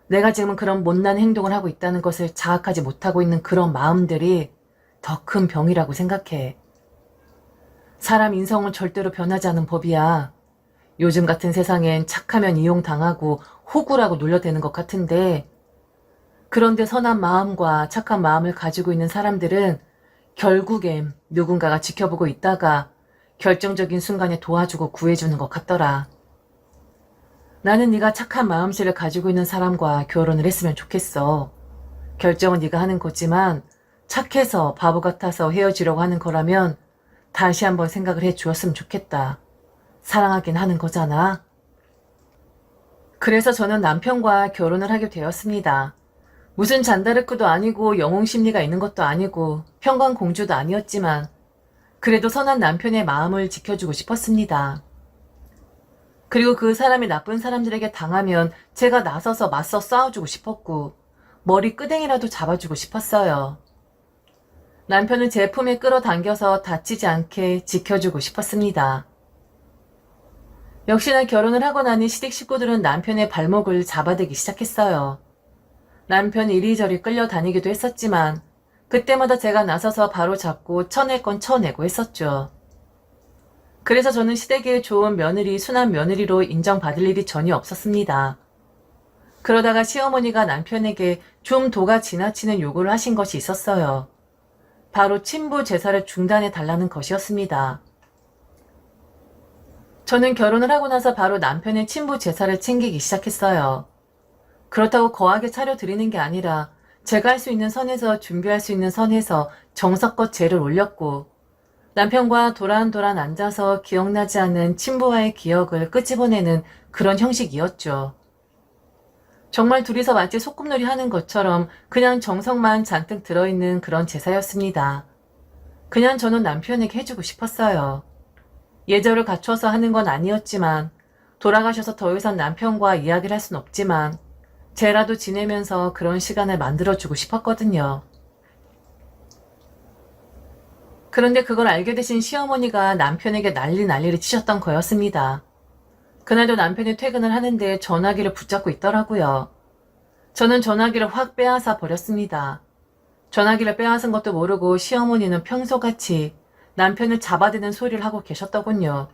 S1: 내가 지금 그런 못난 행동을 하고 있다는 것을 자각하지 못하고 있는 그런 마음들이 더 큰 병이라고 생각해. 사람 인성은 절대로 변하지 않은 법이야. 요즘 같은 세상엔 착하면 이용당하고 호구라고 놀려대는 것 같은데 그런데 선한 마음과 착한 마음을 가지고 있는 사람들은 결국엔 누군가가 지켜보고 있다가 결정적인 순간에 도와주고 구해주는 것 같더라. 나는 네가 착한 마음씨를 가지고 있는 사람과 결혼을 했으면 좋겠어. 결정은 네가 하는 거지만 착해서 바보 같아서 헤어지려고 하는 거라면 다시 한번 생각을 해 주었으면 좋겠다. 사랑하긴 하는 거잖아. 그래서 저는 남편과 결혼을 하게 되었습니다. 무슨 잔다르크도 아니고 영웅 심리가 있는 것도 아니고 평강공주도 아니었지만 그래도 선한 남편의 마음을 지켜주고 싶었습니다. 그리고 그 사람이 나쁜 사람들에게 당하면 제가 나서서 맞서 싸워주고 싶었고 머리 끄댕이라도 잡아주고 싶었어요. 남편은 제 품에 끌어당겨서 다치지 않게 지켜주고 싶었습니다. 역시나 결혼을 하고 나니 시댁 식구들은 남편의 발목을 잡아대기 시작했어요. 남편이 이리저리 끌려다니기도 했었지만 그때마다 제가 나서서 바로 잡고 쳐낼 건 쳐내고 했었죠. 그래서 저는 시댁에 좋은 며느리, 순한 며느리로 인정받을 일이 전혀 없었습니다. 그러다가 시어머니가 남편에게 좀 도가 지나치는 요구를 하신 것이 있었어요. 바로 친부 제사를 중단해 달라는 것이었습니다. 저는 결혼을 하고 나서 바로 남편의 친부 제사를 챙기기 시작했어요. 그렇다고 거하게 차려드리는 게 아니라 제가 할 수 있는 선에서 준비할 수 있는 선에서 정성껏 제를 올렸고 남편과 도란도란 앉아서 기억나지 않는 친부와의 기억을 끄집어내는 그런 형식이었죠. 정말 둘이서 마치 소꿉놀이 하는 것처럼 그냥 정성만 잔뜩 들어있는 그런 제사였습니다. 그냥 저는 남편에게 해주고 싶었어요. 예절을 갖춰서 하는 건 아니었지만 돌아가셔서 더 이상 남편과 이야기를 할 순 없지만 제라도 지내면서 그런 시간을 만들어주고 싶었거든요. 그런데 그걸 알게 되신 시어머니가 남편에게 난리를 치셨던 거였습니다. 그날도 남편이 퇴근을 하는데 전화기를 붙잡고 있더라고요. 저는 전화기를 확 빼앗아 버렸습니다. 전화기를 빼앗은 것도 모르고 시어머니는 평소같이 남편을 잡아대는 소리를 하고 계셨더군요.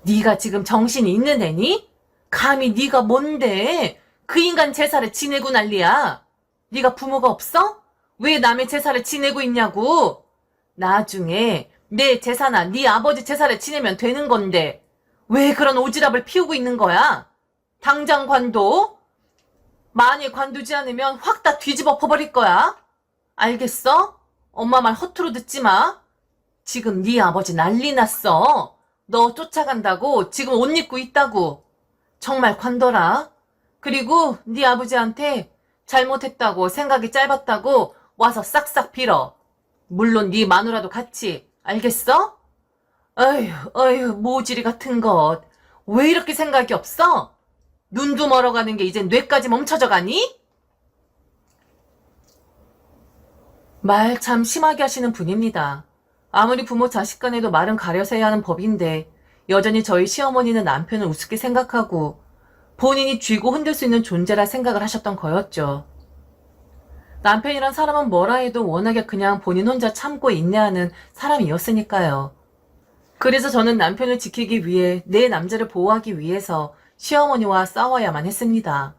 S1: 네가 지금 정신이 있는 애니? 감히 네가 뭔데? 그 인간 제사를 지내고 난리야. 네가 부모가 없어? 왜 남의 제사를 지내고 있냐고. 나중에 내 제사나 네 아버지 제사를 지내면 되는 건데 왜 그런 오지랖을 피우고 있는 거야? 당장 관둬? 만일 관두지 않으면 확 다 뒤집어 퍼버릴 거야. 알겠어? 엄마 말 허투루 듣지 마. 지금 네 아버지 난리 났어. 너 쫓아간다고 지금 옷 입고 있다고. 정말 관둬라. 그리고 네 아버지한테 잘못했다고 생각이 짧았다고 와서 싹싹 빌어. 물론 네 마누라도 같이. 알겠어? 어휴 모지리 같은 것. 왜 이렇게 생각이 없어? 눈도 멀어가는 게 이제 뇌까지 멈춰져 가니? 말 참 심하게 하시는 분입니다. 아무리 부모 자식 간에도 말은 가려서 해야 하는 법인데 여전히 저희 시어머니는 남편을 우습게 생각하고 본인이 쥐고 흔들 수 있는 존재라 생각을 하셨던 거였죠. 남편이란 사람은 뭐라 해도 워낙에 그냥 본인 혼자 참고 인내하는 사람이었으니까요. 그래서 저는 남편을 지키기 위해 내 남자를 보호하기 위해서 시어머니와 싸워야만 했습니다.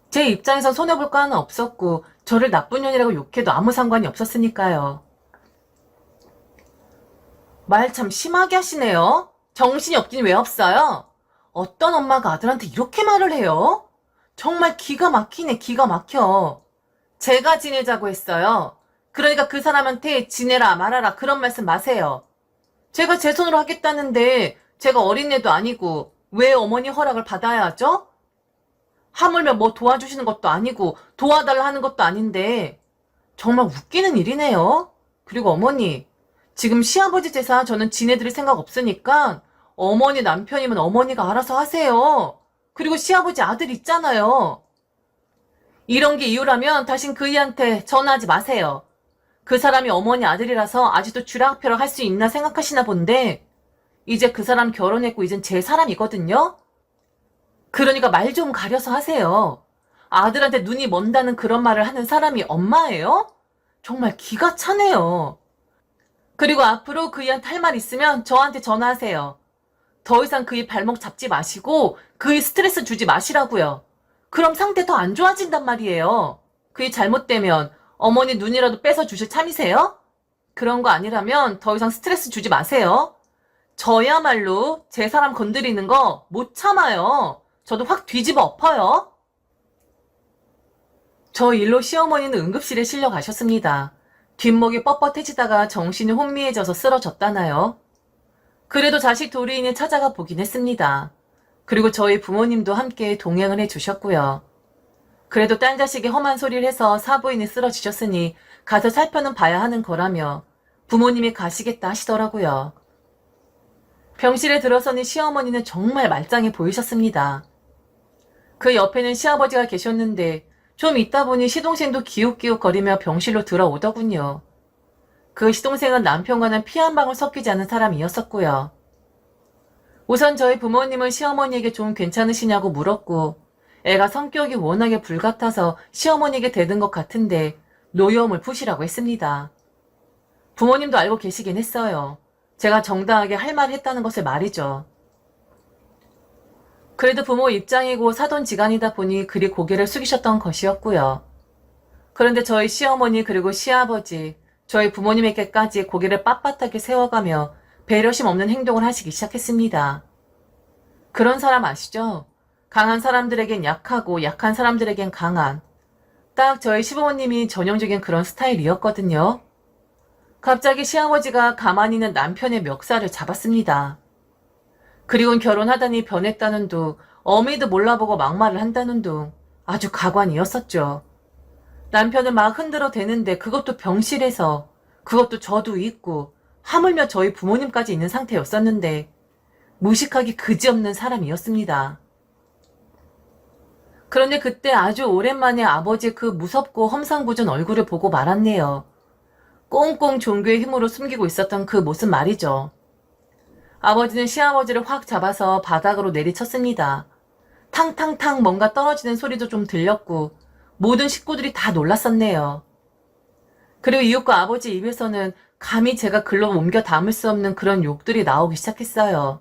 S1: 제 입장에서 손해볼 거 하나 없었고 저를 나쁜 년이라고 욕해도 아무 상관이 없었으니까요. 말 참 심하게 하시네요. 정신이 없긴 왜 없어요? 어떤 엄마가 아들한테 이렇게 말을 해요? 정말 기가 막히네, 기가 막혀. 제가 지내자고 했어요. 그러니까 그 사람한테 지내라 말아라 그런 말씀 마세요. 제가 제 손으로 하겠다는데 제가 어린애도 아니고 왜 어머니 허락을 받아야 하죠? 하물며 뭐 도와주시는 것도 아니고 도와달라 하는 것도 아닌데 정말 웃기는 일이네요. 그리고 어머니, 지금 시아버지 제사 저는 지내드릴 생각 없으니까 어머니 남편이면 어머니가 알아서 하세요. 그리고 시아버지 아들 있잖아요. 이런 게 이유라면 다신 그이한테 전화하지 마세요. 그 사람이 어머니 아들이라서 아직도 쥐락펴락 할 수 있나 생각하시나 본데 이제 그 사람 결혼했고 이젠 제 사람이거든요. 그러니까 말 좀 가려서 하세요. 아들한테 눈이 먼다는 그런 말을 하는 사람이 엄마예요? 정말 기가 차네요. 그리고 앞으로 그이한테 할 말 있으면 저한테 전화하세요. 더 이상 그이 발목 잡지 마시고 그이 스트레스 주지 마시라고요. 그럼 상태 더 안 좋아진단 말이에요. 그이 잘못되면 어머니 눈이라도 뺏어 주실 참이세요? 그런 거 아니라면 더 이상 스트레스 주지 마세요. 저야말로 제 사람 건드리는 거 못 참아요. 저도 확 뒤집어 엎어요. 저 일로 시어머니는 응급실에 실려 가셨습니다. 뒷목이 뻣뻣해지다가 정신이 혼미해져서 쓰러졌다나요. 그래도 자식 도리인이 찾아가 보긴 했습니다. 그리고 저희 부모님도 함께 동행을 해주셨고요. 그래도 딴 자식이 험한 소리를 해서 사부인이 쓰러지셨으니 가서 살펴는 봐야 하는 거라며 부모님이 가시겠다 하시더라고요. 병실에 들어서니 시어머니는 정말 말짱해 보이셨습니다. 그 옆에는 시아버지가 계셨는데 좀 있다 보니 시동생도 기웃기웃거리며 병실로 들어오더군요. 그 시동생은 남편과는 피 한 방울 섞이지 않은 사람이었었고요. 우선 저희 부모님은 시어머니에게 좀 괜찮으시냐고 물었고 애가 성격이 워낙에 불같아서 시어머니에게 대든 것 같은데 노여움을 푸시라고 했습니다. 부모님도 알고 계시긴 했어요. 제가 정당하게 할 말을 했다는 것을 말이죠. 그래도 부모 입장이고 사돈지간이다 보니 그리 고개를 숙이셨던 것이었고요. 그런데 저희 시어머니 그리고 시아버지, 저희 부모님에게까지 고개를 빳빳하게 세워가며 배려심 없는 행동을 하시기 시작했습니다. 그런 사람 아시죠? 강한 사람들에겐 약하고 약한 사람들에겐 강한. 딱 저희 시부모님이 전형적인 그런 스타일이었거든요. 갑자기 시아버지가 가만히 있는 남편의 멱살을 잡았습니다. 그리고는 결혼하다니 변했다는 둥, 어미도 몰라보고 막말을 한다는 둥 아주 가관이었었죠. 남편을 막 흔들어 대는데 그것도 병실에서, 그것도 저도 있고 하물며 저희 부모님까지 있는 상태였었는데 무식하기 그지없는 사람이었습니다. 그런데 그때 아주 오랜만에 아버지의 그 무섭고 험상궂은 얼굴을 보고 말았네요. 꽁꽁 종교의 힘으로 숨기고 있었던 그 모습 말이죠. 아버지는 시아버지를 확 잡아서 바닥으로 내리쳤습니다. 탕탕탕 뭔가 떨어지는 소리도 좀 들렸고 모든 식구들이 다 놀랐었네요. 그리고 이웃과 아버지 입에서는 감히 제가 글로 옮겨 담을 수 없는 그런 욕들이 나오기 시작했어요.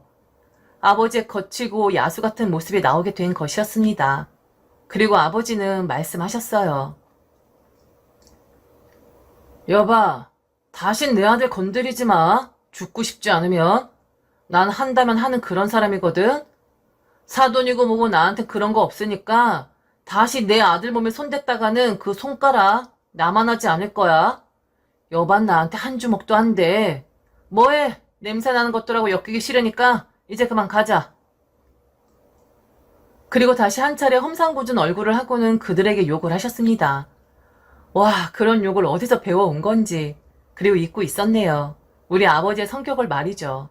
S1: 아버지의 거치고 야수 같은 모습이 나오게 된 것이었습니다. 그리고 아버지는 말씀하셨어요. 여봐, 다신 내 아들 건드리지 마. 죽고 싶지 않으면. 난 한다면 하는 그런 사람이거든. 사돈이고 뭐고 나한테 그런 거 없으니까 다시 내 아들 몸에 손댔다가는 그 손가락 나만 하지 않을 거야. 여반 나한테 한 주먹도 안 돼. 뭐해? 냄새 나는 것들하고 엮이기 싫으니까 이제 그만 가자. 그리고 다시 한 차례 험상궂은 얼굴을 하고는 그들에게 욕을 하셨습니다. 와, 그런 욕을 어디서 배워온 건지. 그리고 잊고 있었네요. 우리 아버지의 성격을 말이죠.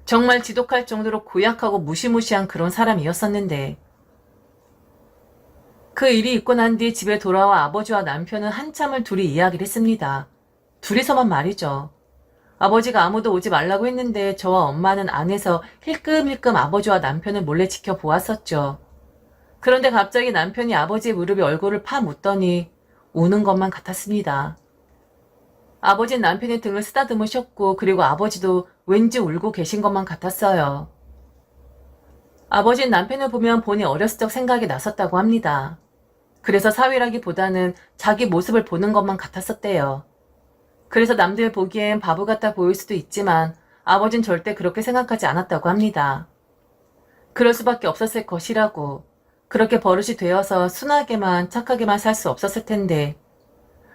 S1: 정말 지독할 정도로 고약하고 무시무시한 그런 사람이었었는데 그 일이 있고 난 뒤 집에 돌아와 아버지와 남편은 한참을 둘이 이야기를 했습니다. 둘이서만 말이죠. 아버지가 아무도 오지 말라고 했는데 저와 엄마는 안에서 힐끔힐끔 아버지와 남편을 몰래 지켜보았었죠. 그런데 갑자기 남편이 아버지의 무릎에 얼굴을 파묻더니 우는 것만 같았습니다. 아버지는 남편의 등을 쓰다듬으셨고 그리고 아버지도 왠지 울고 계신 것만 같았어요. 아버지는 남편을 보면 본인 어렸을 적 생각이 났었다고 합니다. 그래서 사위라기보다는 자기 모습을 보는 것만 같았었대요. 그래서 남들 보기엔 바보 같아 보일 수도 있지만 아버진 절대 그렇게 생각하지 않았다고 합니다. 그럴 수밖에 없었을 것이라고. 그렇게 버릇이 되어서 순하게만 착하게만 살 수 없었을 텐데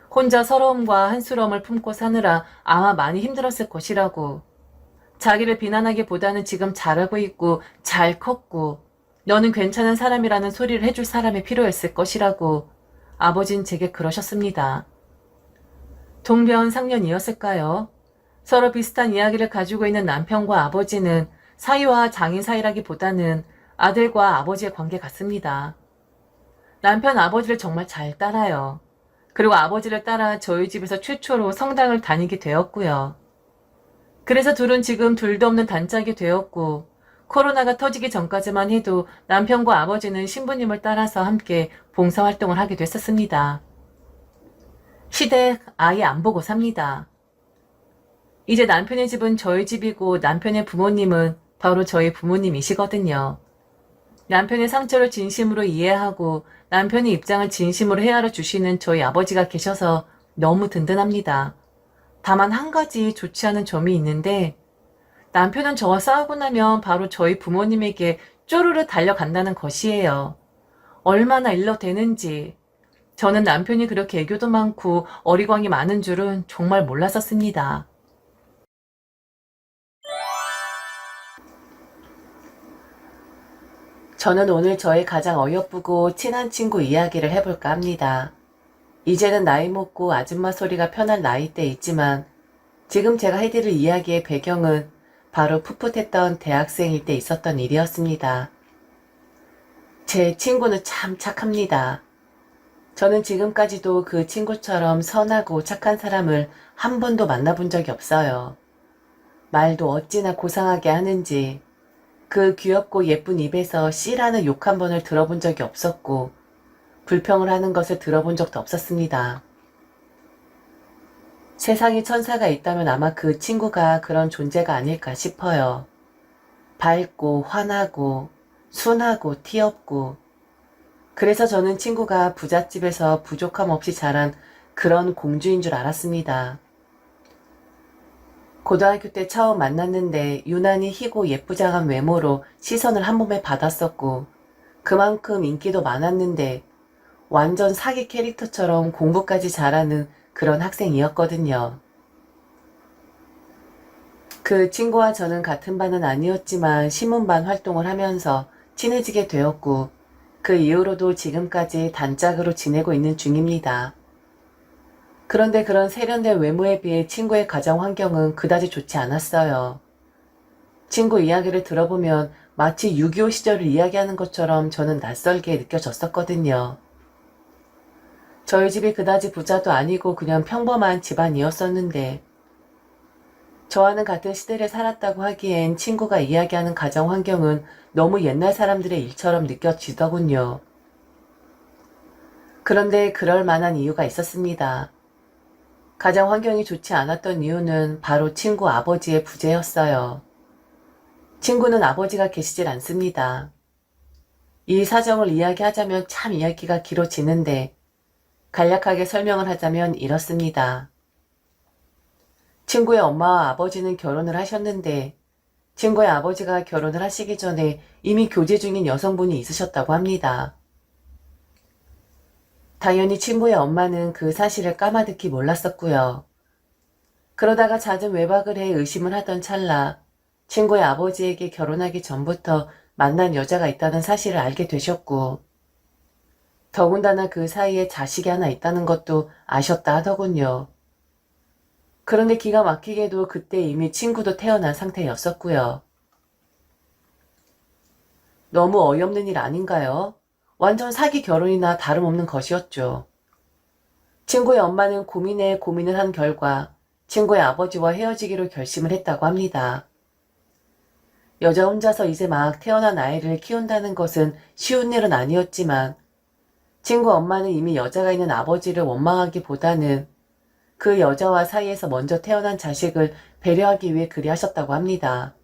S1: 혼자 서러움과 한스러움을 품고 사느라 아마 많이 힘들었을 것이라고. 자기를 비난하기보다는 지금 잘하고 있고 잘 컸고 너는 괜찮은 사람이라는 소리를 해줄 사람이 필요했을 것이라고 아버진 제게 그러셨습니다. 동병상련이었을까요? 서로 비슷한 이야기를 가지고 있는 남편과 아버지는 사위와 장인 사이라기보다는 아들과 아버지의 관계 같습니다. 남편 아버지를 정말 잘 따라요. 그리고 아버지를 따라 저희 집에서 최초로 성당을 다니게 되었고요. 그래서 둘은 지금 둘도 없는 단짝이 되었고 코로나가 터지기 전까지만 해도 남편과 아버지는 신부님을 따라서 함께 봉사활동을 하게 됐었습니다. 시댁 아예 안 보고 삽니다. 이제 남편의 집은 저희 집이고 남편의 부모님은 바로 저희 부모님이시거든요. 남편의 상처를 진심으로 이해하고 남편의 입장을 진심으로 헤아려 주시는 저희 아버지가 계셔서 너무 든든합니다. 다만 한 가지 좋지 않은 점이 있는데 남편은 저와 싸우고 나면 바로 저희 부모님에게 쪼르르 달려간다는 것이에요. 얼마나 일러대는지. 저는 남편이 그렇게 애교도 많고 어리광이 많은 줄은 정말 몰랐었습니다. 저는 오늘 저의 가장 어여쁘고 친한 친구 이야기를 해볼까 합니다. 이제는 나이 먹고 아줌마 소리가 편한 나이대에 있지만 지금 제가 해드릴 이야기의 배경은 바로 풋풋했던 대학생일 때 있었던 일이었습니다. 제 친구는 참 착합니다. 저는 지금까지도 그 친구처럼 선하고 착한 사람을 한 번도 만나본 적이 없어요. 말도 어찌나 고상하게 하는지 그 귀엽고 예쁜 입에서 씨라는 욕 한 번을 들어본 적이 없었고 불평을 하는 것을 들어본 적도 없었습니다. 세상에 천사가 있다면 아마 그 친구가 그런 존재가 아닐까 싶어요. 밝고 환하고 순하고 티없고 그래서 저는 친구가 부잣집에서 부족함 없이 자란 그런 공주인 줄 알았습니다. 고등학교 때 처음 만났는데 유난히 희고 예쁘장한 외모로 시선을 한 몸에 받았었고 그만큼 인기도 많았는데 완전 사기 캐릭터처럼 공부까지 잘하는 그런 학생이었거든요. 그 친구와 저는 같은 반은 아니었지만 신문반 활동을 하면서 친해지게 되었고 그 이후로도 지금까지 단짝으로 지내고 있는 중입니다. 그런데 그런 세련된 외모에 비해 친구의 가정 환경은 그다지 좋지 않았어요. 친구 이야기를 들어보면 마치 6.25 시절을 이야기하는 것처럼 저는 낯설게 느껴졌었거든요. 저희 집이 그다지 부자도 아니고 그냥 평범한 집안이었었는데 저와는 같은 시대를 살았다고 하기엔 친구가 이야기하는 가정 환경은 너무 옛날 사람들의 일처럼 느껴지더군요. 그런데 그럴 만한 이유가 있었습니다. 가정 환경이 좋지 않았던 이유는 바로 친구 아버지의 부재였어요. 친구는 아버지가 계시질 않습니다. 이 사정을 이야기하자면 참 이야기가 길어지는데 간략하게 설명을 하자면 이렇습니다. 친구의 엄마와 아버지는 결혼을 하셨는데 친구의 아버지가 결혼을 하시기 전에 이미 교제 중인 여성분이 있으셨다고 합니다. 당연히 친구의 엄마는 그 사실을 까마득히 몰랐었고요. 그러다가 잦은 외박을 해 의심을 하던 찰나 친구의 아버지에게 결혼하기 전부터 만난 여자가 있다는 사실을 알게 되셨고 더군다나 그 사이에 자식이 하나 있다는 것도 아셨다 하더군요. 그런데 기가 막히게도 그때 이미 친구도 태어난 상태였었고요. 너무 어이없는 일 아닌가요? 완전 사기 결혼이나 다름없는 것이었죠. 친구의 엄마는 고민에 고민을 한 결과 친구의 아버지와 헤어지기로 결심을 했다고 합니다. 여자 혼자서 이제 막 태어난 아이를 키운다는 것은 쉬운 일은 아니었지만 친구 엄마는 이미 여자가 있는 아버지를 원망하기보다는 그 여자와 사이에서 먼저 태어난 자식을 배려하기 위해 그리 하셨다고 합니다.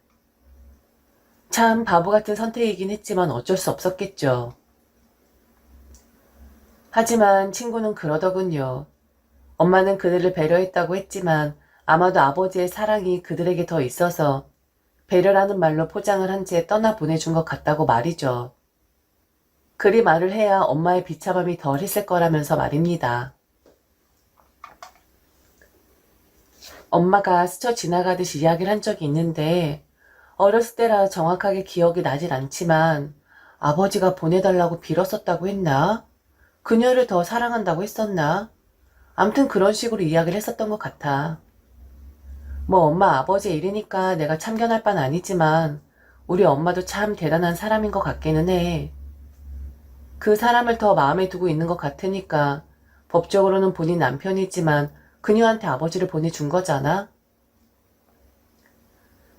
S1: 참 바보 같은 선택이긴 했지만 어쩔 수 없었겠죠. 하지만 친구는 그러더군요. 엄마는 그들을 배려했다고 했지만 아마도 아버지의 사랑이 그들에게 더 있어서 배려라는 말로 포장을 한 채 떠나보내준 것 같다고 말이죠. 그리 말을 해야 엄마의 비참함이 덜 했을 거라면서 말입니다. 엄마가 스쳐 지나가듯이 이야기를 한 적이 있는데 어렸을 때라 정확하게 기억이 나질 않지만 아버지가 보내달라고 빌었었다고 했나? 그녀를 더 사랑한다고 했었나? 암튼 그런 식으로 이야기를 했었던 것 같아. 뭐 엄마 아버지의 일이니까 내가 참견할 바는 아니지만 우리 엄마도 참 대단한 사람인 것 같기는 해. 그 사람을 더 마음에 두고 있는 것 같으니까 법적으로는 본인 남편이지만 그녀한테 아버지를 보내준 거잖아?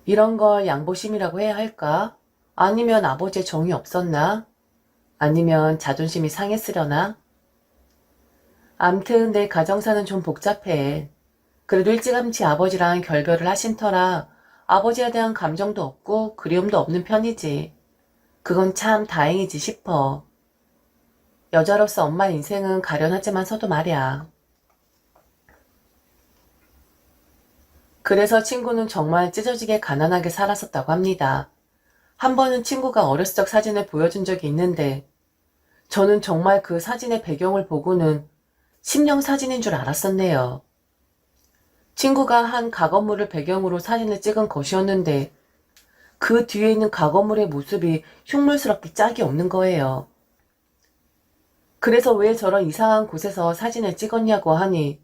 S1: 이런 걸 양보심이라고 해야 할까? 아니면 아버지의 정이 없었나? 아니면 자존심이 상했으려나? 암튼 내 가정사는 좀 복잡해. 그래도 일찌감치 아버지랑 결별을 하신 터라 아버지에 대한 감정도 없고 그리움도 없는 편이지. 그건 참 다행이지 싶어. 여자로서 엄마 인생은 가련하지만서도 말이야. 그래서 친구는 정말 찢어지게 가난하게 살았었다고 합니다. 한 번은 친구가 어렸을 적 사진을 보여준 적이 있는데 저는 정말 그 사진의 배경을 보고는 심령 사진인 줄 알았었네요. 친구가 한 가건물을 배경으로 사진을 찍은 것이었는데 그 뒤에 있는 가건물의 모습이 흉물스럽게 짝이 없는 거예요. 그래서 왜 저런 이상한 곳에서 사진을 찍었냐고 하니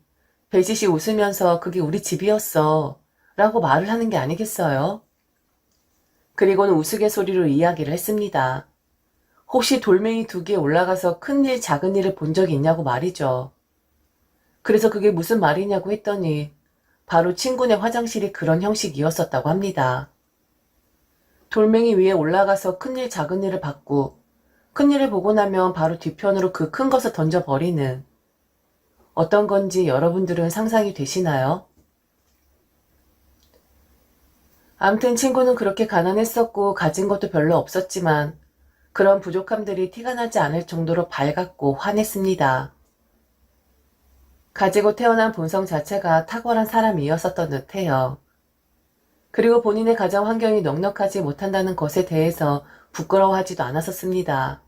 S1: 배짓이 웃으면서 그게 우리 집이었어 라고 말을 하는 게 아니겠어요? 그리고는 우스갯소리로 이야기를 했습니다. 혹시 돌멩이 2개 올라가서 큰일 작은 일을 본 적이 있냐고 말이죠. 그래서 그게 무슨 말이냐고 했더니 바로 친구네 화장실이 그런 형식이었었다고 합니다. 돌멩이 위에 올라가서 큰일 작은 일을 봤고 큰일을 보고 나면 바로 뒤편으로 그 큰 것을 던져버리는 어떤 건지 여러분들은 상상이 되시나요? 암튼 친구는 그렇게 가난했었고 가진 것도 별로 없었지만 그런 부족함들이 티가 나지 않을 정도로 밝았고 환했습니다. 가지고 태어난 본성 자체가 탁월한 사람이었었던 듯해요. 그리고 본인의 가정 환경이 넉넉하지 못한다는 것에 대해서 부끄러워하지도 않았었습니다.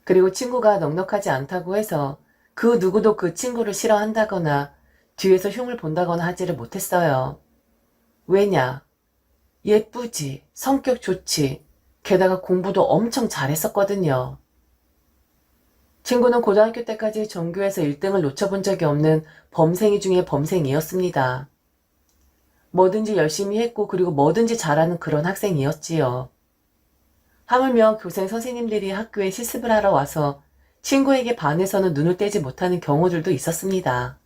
S1: 그리고 친구가 넉넉하지 않다고 해서 그 누구도 그 친구를 싫어한다거나 뒤에서 흉을 본다거나 하지를 못했어요. 왜냐? 예쁘지, 성격 좋지, 게다가 공부도 엄청 잘했었거든요. 친구는 고등학교 때까지 전교에서 1등을 놓쳐본 적이 없는 범생이 중에 범생이었습니다. 뭐든지 열심히 했고 그리고 뭐든지 잘하는 그런 학생이었지요. 하물며 교생 선생님들이 학교에 실습을 하러 와서 친구에게 반해서는 눈을 떼지 못하는 경우들도 있었습니다.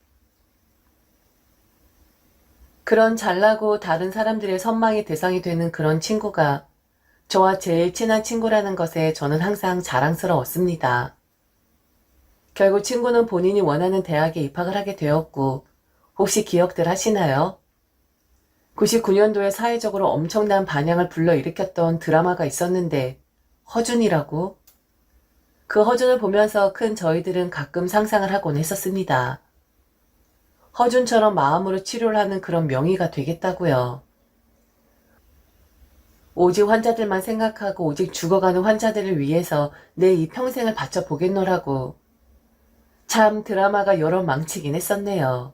S1: 그런 잘나고 다른 사람들의 선망의 대상이 되는 그런 친구가 저와 제일 친한 친구라는 것에 저는 항상 자랑스러웠습니다. 결국 친구는 본인이 원하는 대학에 입학을 하게 되었고 혹시 기억들 하시나요? 99년도에 사회적으로 엄청난 반향을 불러일으켰던 드라마가 있었는데 허준이라고? 그 허준을 보면서 큰 저희들은 가끔 상상을 하곤 했었습니다. 허준처럼 마음으로 치료를 하는 그런 명의가 되겠다고요. 오직 환자들만 생각하고 오직 죽어가는 환자들을 위해서 내 이 평생을 바쳐보겠노라고. 참 드라마가 여러 망치긴 했었네요.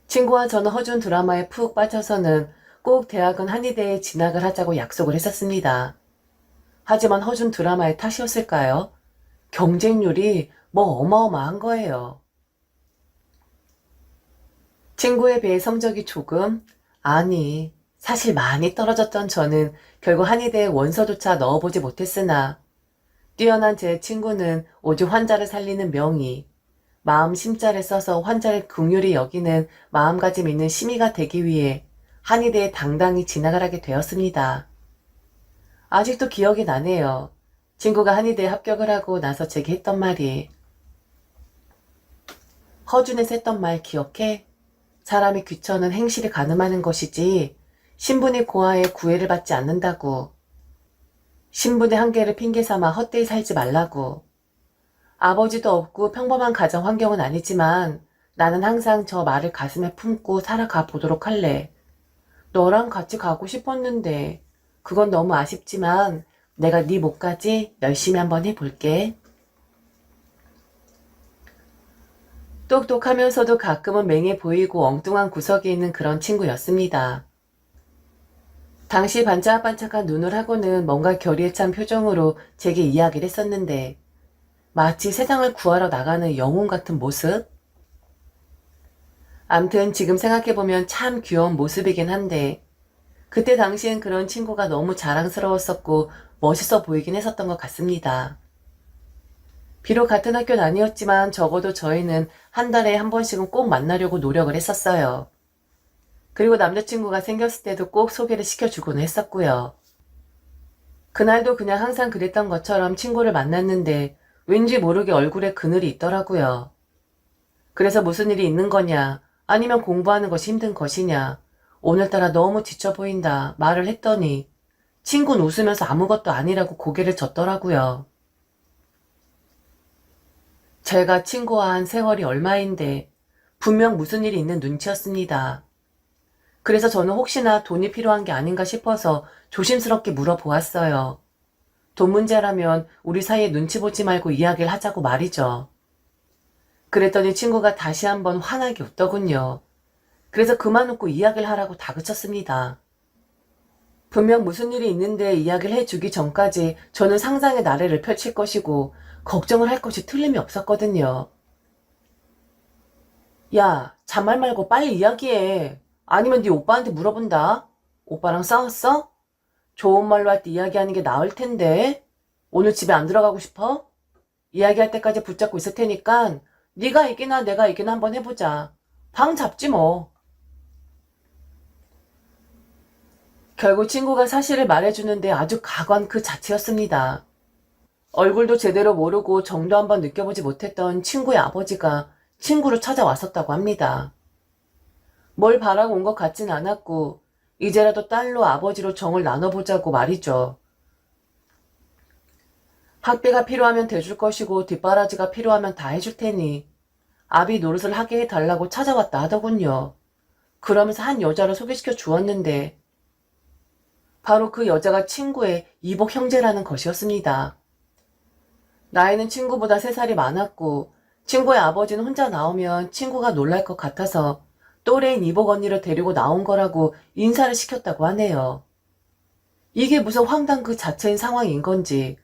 S1: 친구와 저는 허준 드라마에 푹 빠져서는 꼭 대학은 한의대에 진학을 하자고 약속을 했었습니다. 하지만 허준 드라마의 탓이었을까요? 경쟁률이 뭐 어마어마한 거예요. 친구에 비해 성적이 조금, 아니 사실 많이 떨어졌던 저는 결국 한의대에 원서조차 넣어보지 못했으나 뛰어난 제 친구는 오직 환자를 살리는 명의, 마음 심자를 써서 환자를 긍휼히 여기는 마음가짐 있는 심의가 되기 위해 한의대에 당당히 진학을 하게 되었습니다. 아직도 기억이 나네요. 친구가 한의대에 합격을 하고 나서 제게 했던 말이 허준에서 했던 말 기억해? 사람이 귀천은 행실이 가늠하는 것이지 신분이 고하에 구애를 받지 않는다고. 신분의 한계를 핑계삼아 헛되이 살지 말라고. 아버지도 없고 평범한 가정 환경은 아니지만 나는 항상 저 말을 가슴에 품고 살아가 보도록 할래. 너랑 같이 가고 싶었는데 그건 너무 아쉽지만 내가 네 몫까지 열심히 한번 해볼게. 똑똑하면서도 가끔은 맹해 보이고 엉뚱한 구석에 있는 그런 친구였습니다. 당시 반짝반짝한 눈을 하고는 뭔가 결의에 찬 표정으로 제게 이야기를 했었는데 마치 세상을 구하러 나가는 영웅 같은 모습? 암튼 지금 생각해보면 참 귀여운 모습이긴 한데 그때 당시엔 그런 친구가 너무 자랑스러웠었고 멋있어 보이긴 했었던 것 같습니다. 비록 같은 학교는 아니었지만 적어도 저희는 한 달에 한 번씩은 꼭 만나려고 노력을 했었어요. 그리고 남자친구가 생겼을 때도 꼭 소개를 시켜주곤 했었고요. 그날도 그냥 항상 그랬던 것처럼 친구를 만났는데 왠지 모르게 얼굴에 그늘이 있더라고요. 그래서 무슨 일이 있는 거냐, 아니면 공부하는 것이 힘든 것이냐, 오늘따라 너무 지쳐 보인다 말을 했더니 친구는 웃으면서 아무것도 아니라고 고개를 젓더라고요. 제가 친구와 한 세월이 얼마인데 분명 무슨 일이 있는 눈치였습니다. 그래서 저는 혹시나 돈이 필요한 게 아닌가 싶어서 조심스럽게 물어보았어요. 돈 문제라면 우리 사이에 눈치 보지 말고 이야기를 하자고 말이죠. 그랬더니 친구가 다시 한번 환하게 웃더군요. 그래서 그만 웃고 이야기를 하라고 다그쳤습니다. 분명 무슨 일이 있는데 이야기를 해주기 전까지 저는 상상의 나래를 펼칠 것이고 걱정을 할 것이 틀림이 없었거든요. 야, 잔말 말고 빨리 이야기해. 아니면 네 오빠한테 물어본다. 오빠랑 싸웠어? 좋은 말로 할 때 이야기하는 게 나을 텐데. 오늘 집에 안 들어가고 싶어? 이야기할 때까지 붙잡고 있을 테니까 네가 이기나 내가 이기나 한번 해보자. 방 잡지 뭐. 결국 친구가 사실을 말해주는데 아주 가관 그 자체였습니다. 얼굴도 제대로 모르고 정도 한번 느껴보지 못했던 친구의 아버지가 친구를 찾아왔었다고 합니다. 뭘 바라고 온 것 같진 않았고 이제라도 딸로 아버지로 정을 나눠보자고 말이죠. 학비가 필요하면 대줄 것이고 뒷바라지가 필요하면 다 해줄 테니 아비 노릇을 하게 해달라고 찾아왔다 하더군요. 그러면서 한 여자를 소개시켜 주었는데 바로 그 여자가 친구의 이복 형제라는 것이었습니다. 나이는 친구보다 3살이 많았고 친구의 아버지는 혼자 나오면 친구가 놀랄 것 같아서 또래인 이복 언니를 데리고 나온 거라고 인사를 시켰다고 하네요. 이게 무슨 황당 그 자체인 상황인 건지.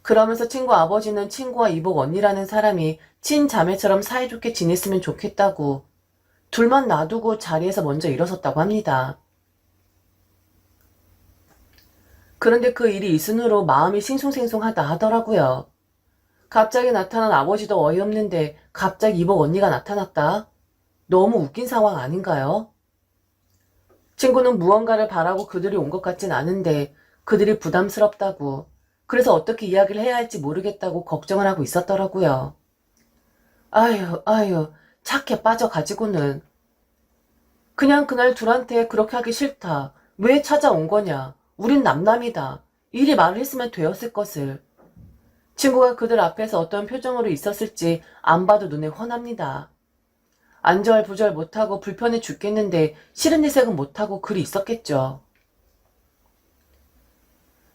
S1: 그러면서 친구 아버지는 친구와 이복 언니라는 사람이 친자매처럼 사이좋게 지냈으면 좋겠다고 둘만 놔두고 자리에서 먼저 일어섰다고 합니다. 그런데 그 일이 있은 후로 마음이 싱숭생숭하다 하더라고요. 갑자기 나타난 아버지도 어이없는데 갑자기 이복 언니가 나타났다? 너무 웃긴 상황 아닌가요? 친구는 무언가를 바라고 그들이 온 것 같진 않은데 그들이 부담스럽다고 그래서 어떻게 이야기를 해야 할지 모르겠다고 걱정을 하고 있었더라고요. 아유 착해 빠져가지고는 그냥 그날 둘한테 그렇게 하기 싫다. 왜 찾아온 거냐. 우린 남남이다. 이리 말을 했으면 되었을 것을. 친구가 그들 앞에서 어떤 표정으로 있었을지 안 봐도 눈에 훤합니다. 안절부절 못하고 불편해 죽겠는데 싫은 내색은 못하고 그리 있었겠죠.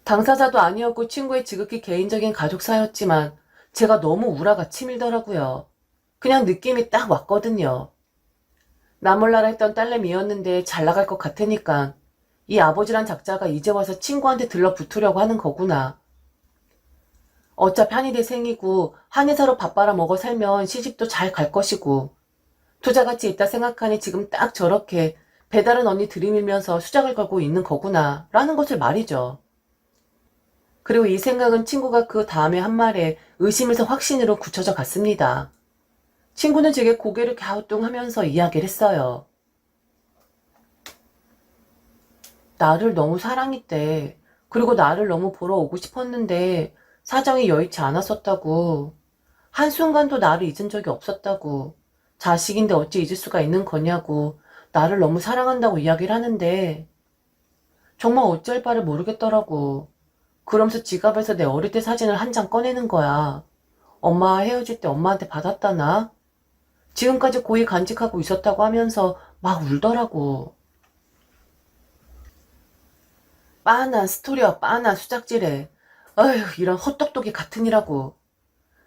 S1: 당사자도 아니었고 친구의 지극히 개인적인 가족사였지만 제가 너무 우라가 치밀더라고요. 그냥 느낌이 딱 왔거든요. 나 몰라라 했던 딸내미였는데 잘 나갈 것 같으니까 이 아버지란 작자가 이제 와서 친구한테 들러붙으려고 하는 거구나. 어차피 한의대 생이고 한의사로 밥 빨아먹어 살면 시집도 잘 갈 것이고 투자가치 있다 생각하니 지금 딱 저렇게 배다른 언니 들이밀면서 수작을 걸고 있는 거구나 라는 것을 말이죠. 그리고 이 생각은 친구가 그 다음에 한 말에 의심에서 확신으로 굳혀져 갔습니다. 친구는 제게 고개를 갸우뚱하면서 이야기를 했어요. 나를 너무 사랑했대. 그리고 나를 너무 보러 오고 싶었는데 사정이 여의치 않았었다고. 한순간도 나를 잊은 적이 없었다고. 자식인데 어찌 잊을 수가 있는 거냐고. 나를 너무 사랑한다고 이야기를 하는데 정말 어찌할 바를 모르겠더라고. 그러면서 지갑에서 내 어릴 때 사진을 한 장 꺼내는 거야. 엄마와 헤어질 때 엄마한테 받았다나? 지금까지 고이 간직하고 있었다고 하면서 막 울더라고. 빤한 스토리와 빤한 수작질에 어휴 이런 헛똑똑이 같으니라고.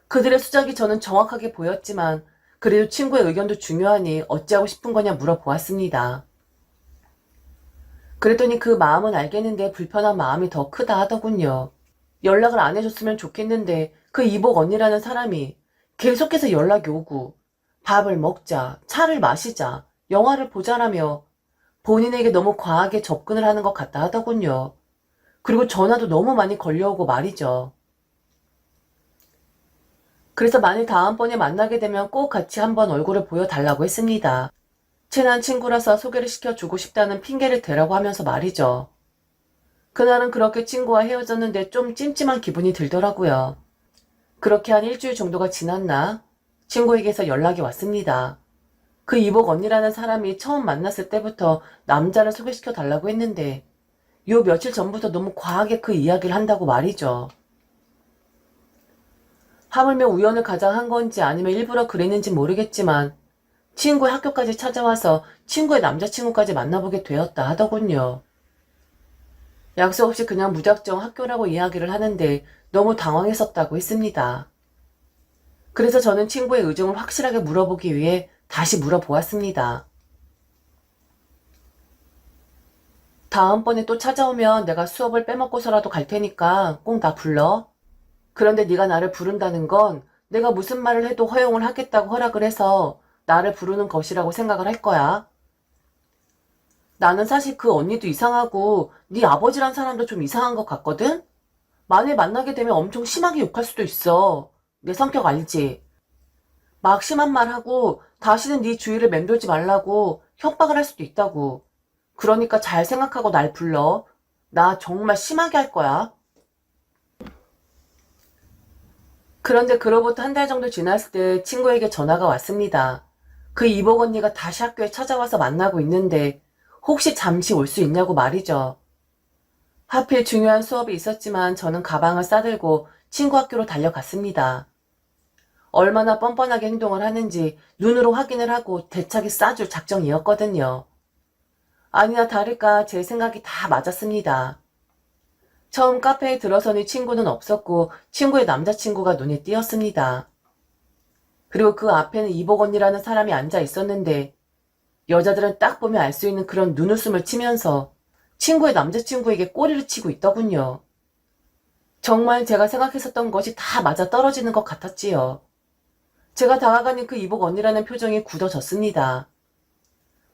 S1: 그들의 수작이 저는 정확하게 보였지만 그래도 친구의 의견도 중요하니 어찌하고 싶은 거냐 물어보았습니다. 그랬더니 그 마음은 알겠는데 불편한 마음이 더 크다 하더군요. 연락을 안 해줬으면 좋겠는데 그 이복 언니라는 사람이 계속해서 연락이 오고 밥을 먹자, 차를 마시자, 영화를 보자라며 본인에게 너무 과하게 접근을 하는 것 같다 하더군요. 그리고 전화도 너무 많이 걸려오고 말이죠. 그래서 만일 다음번에 만나게 되면 꼭 같이 한번 얼굴을 보여달라고 했습니다. 친한 친구라서 소개를 시켜주고 싶다는 핑계를 대라고 하면서 말이죠. 그날은 그렇게 친구와 헤어졌는데 좀 찜찜한 기분이 들더라고요. 그렇게 한 일주일 정도가 지났나 친구에게서 연락이 왔습니다. 그 이복 언니라는 사람이 처음 만났을 때부터 남자를 소개시켜 달라고 했는데 요 며칠 전부터 너무 과하게 그 이야기를 한다고 말이죠. 하물며 우연을 가장한 건지 아니면 일부러 그랬는지 모르겠지만 친구의 학교까지 찾아와서 친구의 남자친구까지 만나보게 되었다 하더군요. 약속 없이 그냥 무작정 학교라고 이야기를 하는데 너무 당황했었다고 했습니다. 그래서 저는 친구의 의중을 확실하게 물어보기 위해 다시 물어보았습니다. 다음번에 또 찾아오면 내가 수업을 빼먹고서라도 갈 테니까 꼭 나 불러. 그런데 네가 나를 부른다는 건 내가 무슨 말을 해도 허용을 하겠다고 허락을 해서 나를 부르는 것이라고 생각을 할 거야. 나는 사실 그 언니도 이상하고 네 아버지란 사람도 좀 이상한 것 같거든? 만일 만나게 되면 엄청 심하게 욕할 수도 있어. 내 성격 알지? 막 심한 말 하고 다시는 네 주위를 맴돌지 말라고 협박을 할 수도 있다고. 그러니까 잘 생각하고 날 불러. 나 정말 심하게 할 거야. 그런데 그로부터 한 달 정도 지났을 때 친구에게 전화가 왔습니다. 그 이복 언니가 다시 학교에 찾아와서 만나고 있는데 혹시 잠시 올 수 있냐고 말이죠. 하필 중요한 수업이 있었지만 저는 가방을 싸들고 친구 학교로 달려갔습니다. 얼마나 뻔뻔하게 행동을 하는지 눈으로 확인을 하고 대차게 싸줄 작정이었거든요. 아니나 다를까 제 생각이 다 맞았습니다. 처음 카페에 들어서니 친구는 없었고 친구의 남자친구가 눈에 띄었습니다. 그리고 그 앞에는 이복 언니라는 사람이 앉아 있었는데 여자들은 딱 보면 알 수 있는 그런 눈웃음을 치면서 친구의 남자친구에게 꼬리를 치고 있더군요. 정말 제가 생각했었던 것이 다 맞아 떨어지는 것 같았지요. 제가 다가가는 그 이복 언니라는 표정이 굳어졌습니다.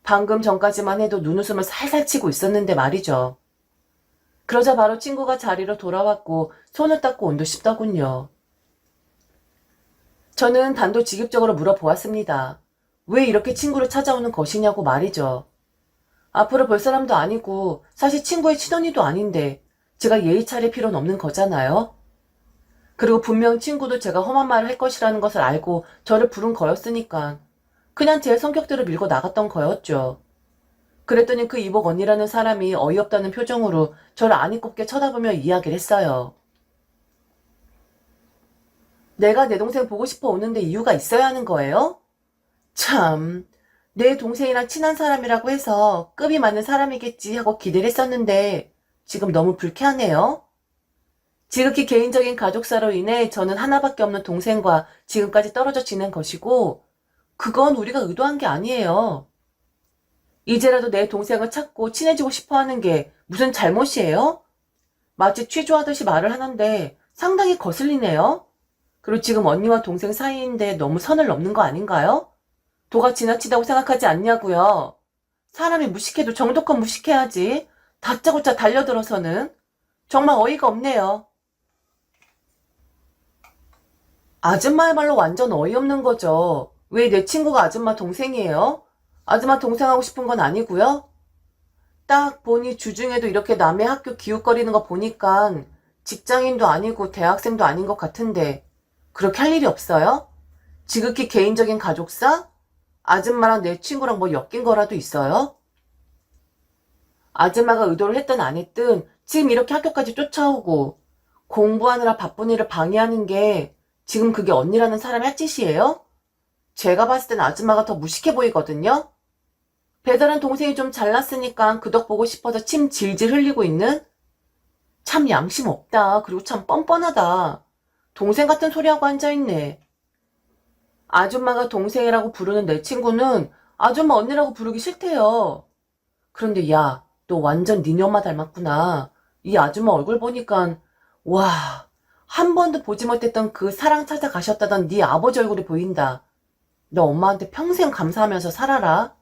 S1: 방금 전까지만 해도 눈웃음을 살살 치고 있었는데 말이죠. 그러자 바로 친구가 자리로 돌아왔고 손을 닦고 온도 싶더군요. 저는 단도직입적으로 물어보았습니다. 왜 이렇게 친구를 찾아오는 것이냐고 말이죠. 앞으로 볼 사람도 아니고 사실 친구의 친언니도 아닌데 제가 예의 차릴 필요는 없는 거잖아요. 그리고 분명 친구도 제가 험한 말을 할 것이라는 것을 알고 저를 부른 거였으니까 그냥 제 성격대로 밀고 나갔던 거였죠. 그랬더니 그 이복 언니라는 사람이 어이없다는 표정으로 저를 아니 꼽게 쳐다보며 이야기를 했어요. 내가 내 동생 보고 싶어 오는데 이유가 있어야 하는 거예요? 참, 내 동생이랑 친한 사람이라고 해서 급이 맞는 사람이겠지 하고 기대를 했었는데 지금 너무 불쾌하네요. 지극히 개인적인 가족사로 인해 저는 하나밖에 없는 동생과 지금까지 떨어져 지낸 것이고 그건 우리가 의도한 게 아니에요. 이제라도 내 동생을 찾고 친해지고 싶어 하는 게 무슨 잘못이에요? 마치 취조하듯이 말을 하는데 상당히 거슬리네요. 그리고 지금 언니와 동생 사이인데 너무 선을 넘는 거 아닌가요? 도가 지나치다고 생각하지 않냐고요. 사람이 무식해도 정도껏 무식해야지. 다짜고짜 달려들어서는. 정말 어이가 없네요. 아줌마의 말로 완전 어이없는 거죠. 왜 내 친구가 아줌마 동생이에요? 아줌마 동생하고 싶은 건 아니고요. 딱 보니 주중에도 이렇게 남의 학교 기웃거리는 거 보니까 직장인도 아니고 대학생도 아닌 것 같은데 그렇게 할 일이 없어요? 지극히 개인적인 가족사? 아줌마랑 내 친구랑 뭐 엮인 거라도 있어요? 아줌마가 의도를 했든 안 했든 지금 이렇게 학교까지 쫓아오고 공부하느라 바쁜 일을 방해하는 게 지금 그게 언니라는 사람이 할 짓이에요? 제가 봤을 땐 아줌마가 더 무식해 보이거든요? 배달은 동생이 좀 잘났으니까 그 덕 보고 싶어서 침 질질 흘리고 있는? 참 양심 없다. 그리고 참 뻔뻔하다. 동생 같은 소리하고 앉아있네. 아줌마가 동생이라고 부르는 내 친구는 아줌마 언니라고 부르기 싫대요. 그런데 야, 너 완전 니네 엄마 닮았구나. 이 아줌마 얼굴 보니까 와, 한 번도 보지 못했던 그 사랑 찾아 가셨다던 네 아버지 얼굴이 보인다. 너 엄마한테 평생 감사하면서 살아라.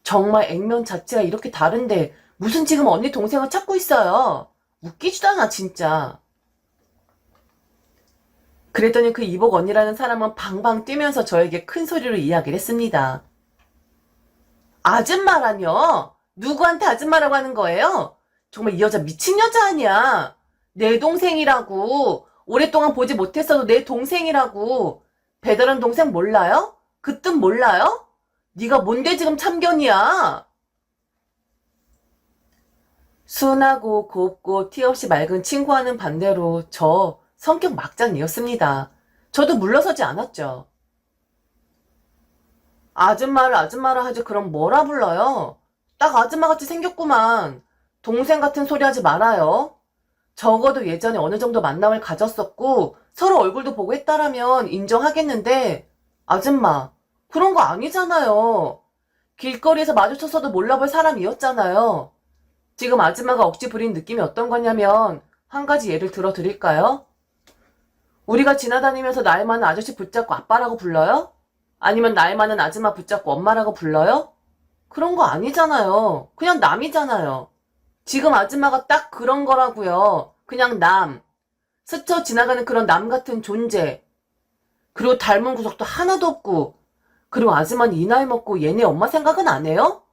S1: 정말 액면 자체가 이렇게 다른데 무슨 지금 언니 동생을 찾고 있어요. 웃기지도 않아 진짜. 그랬더니 그 이복 언니라는 사람은 방방 뛰면서 저에게 큰 소리로 이야기를 했습니다. 아줌마라뇨? 누구한테 아줌마라고 하는 거예요? 정말 이 여자 미친 여자 아니야. 내 동생이라고. 오랫동안 보지 못했어도 내 동생이라고. 배달원 동생 몰라요? 그 뜻 몰라요? 네가 뭔데 지금 참견이야? 순하고 곱고 티 없이 맑은 친구와는 반대로 저 성격 막장이었습니다. 저도 물러서지 않았죠. 아줌마를 아줌마라 하지 그럼 뭐라 불러요? 딱 아줌마같이 생겼구만. 동생 같은 소리 하지 말아요. 적어도 예전에 어느 정도 만남을 가졌었고 서로 얼굴도 보고 했다라면 인정하겠는데 아줌마 그런 거 아니잖아요. 길거리에서 마주쳤어도 몰라볼 사람이었잖아요. 지금 아줌마가 억지 부린 느낌이 어떤 거냐면 한 가지 예를 들어 드릴까요? 우리가 지나다니면서 나이 많은 아저씨 붙잡고 아빠라고 불러요? 아니면 나이 많은 아줌마 붙잡고 엄마라고 불러요? 그런 거 아니잖아요. 그냥 남이잖아요. 지금 아줌마가 딱 그런 거라고요. 그냥 남. 스쳐 지나가는 그런 남 같은 존재. 그리고 닮은 구석도 하나도 없고. 그리고 아줌마는 이 나이 먹고 얘네 엄마 생각은 안 해요?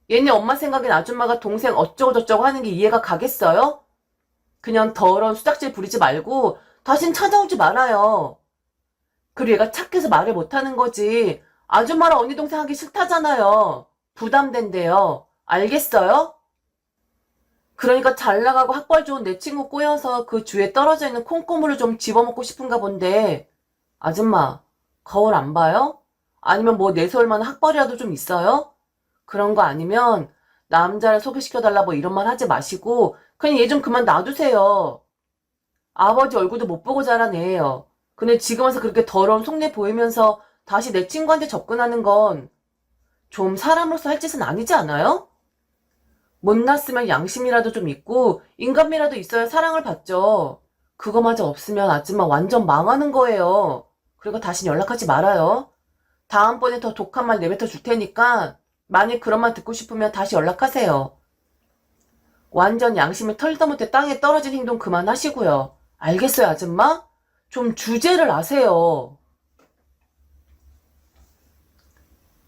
S1: 얘네 엄마 생각엔 아줌마가 동생 어쩌고저쩌고 하는 게 이해가 가겠어요? 그냥 더러운 수작질 부리지 말고 다신 찾아오지 말아요. 그리고 얘가 착해서 말을 못하는 거지. 아줌마랑 언니 동생 하기 싫다잖아요. 부담된대요. 알겠어요? 그러니까 잘 나가고 학벌 좋은 내 친구 꼬여서 그 주위에 떨어져 있는 콩고물을 좀 집어먹고 싶은가 본데. 아줌마, 거울 안 봐요? 아니면 뭐 내세울 만한 학벌이라도 좀 있어요? 그런 거 아니면 남자를 소개시켜달라 뭐 이런 말 하지 마시고 그냥 얘 좀 그만 놔두세요. 아버지 얼굴도 못 보고 자란 애예요. 근데 지금 와서 그렇게 더러운 속내 보이면서 다시 내 친구한테 접근하는 건 좀 사람으로서 할 짓은 아니지 않아요? 못났으면 양심이라도 좀 있고 인간미라도 있어야 사랑을 받죠. 그거마저 없으면 아줌마 완전 망하는 거예요. 그리고 다시 연락하지 말아요. 다음번에 더 독한 말 내뱉어 줄 테니까 만약 그런 말 듣고 싶으면 다시 연락하세요. 완전 양심이 털도 못해 땅에 떨어진 행동 그만하시고요. 알겠어요, 아줌마? 좀 주제를 아세요.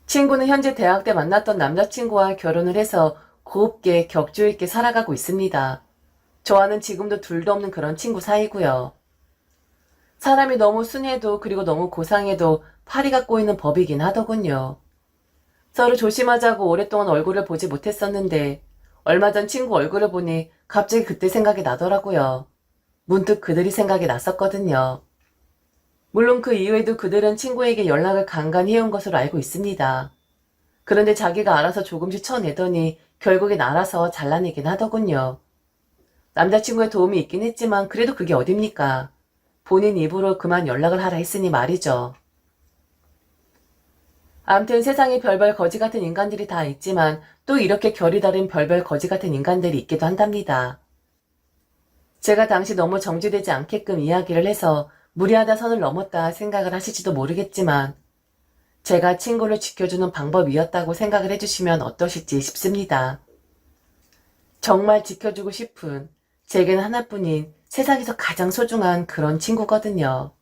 S1: 친구는 현재 대학 때 만났던 남자친구와 결혼을 해서 곱게 격조 있게 살아가고 있습니다. 저와는 지금도 둘도 없는 그런 친구 사이고요. 사람이 너무 순해도 그리고 너무 고상해도 파리가 꼬이는 법이긴 하더군요. 서로 조심하자고 오랫동안 얼굴을 보지 못했었는데 얼마 전 친구 얼굴을 보니 갑자기 그때 생각이 나더라고요. 문득 그들이 생각이 났었거든요. 물론 그 이후에도 그들은 친구에게 연락을 간간히 해온 것으로 알고 있습니다. 그런데 자기가 알아서 조금씩 쳐내더니 결국엔 알아서 잘라내긴 하더군요. 남자친구의 도움이 있긴 했지만 그래도 그게 어딥니까? 본인 입으로 그만 연락을 하라 했으니 말이죠. 암튼 세상에 별별 거지 같은 인간들이 다 있지만 또 이렇게 결이 다른 별별 거지 같은 인간들이 있기도 한답니다. 제가 당시 너무 정지되지 않게끔 이야기를 해서 무리하다 선을 넘었다 생각을 하실지도 모르겠지만 제가 친구를 지켜주는 방법이었다고 생각을 해주시면 어떠실지 싶습니다. 정말 지켜주고 싶은 제게는 하나뿐인 세상에서 가장 소중한 그런 친구거든요.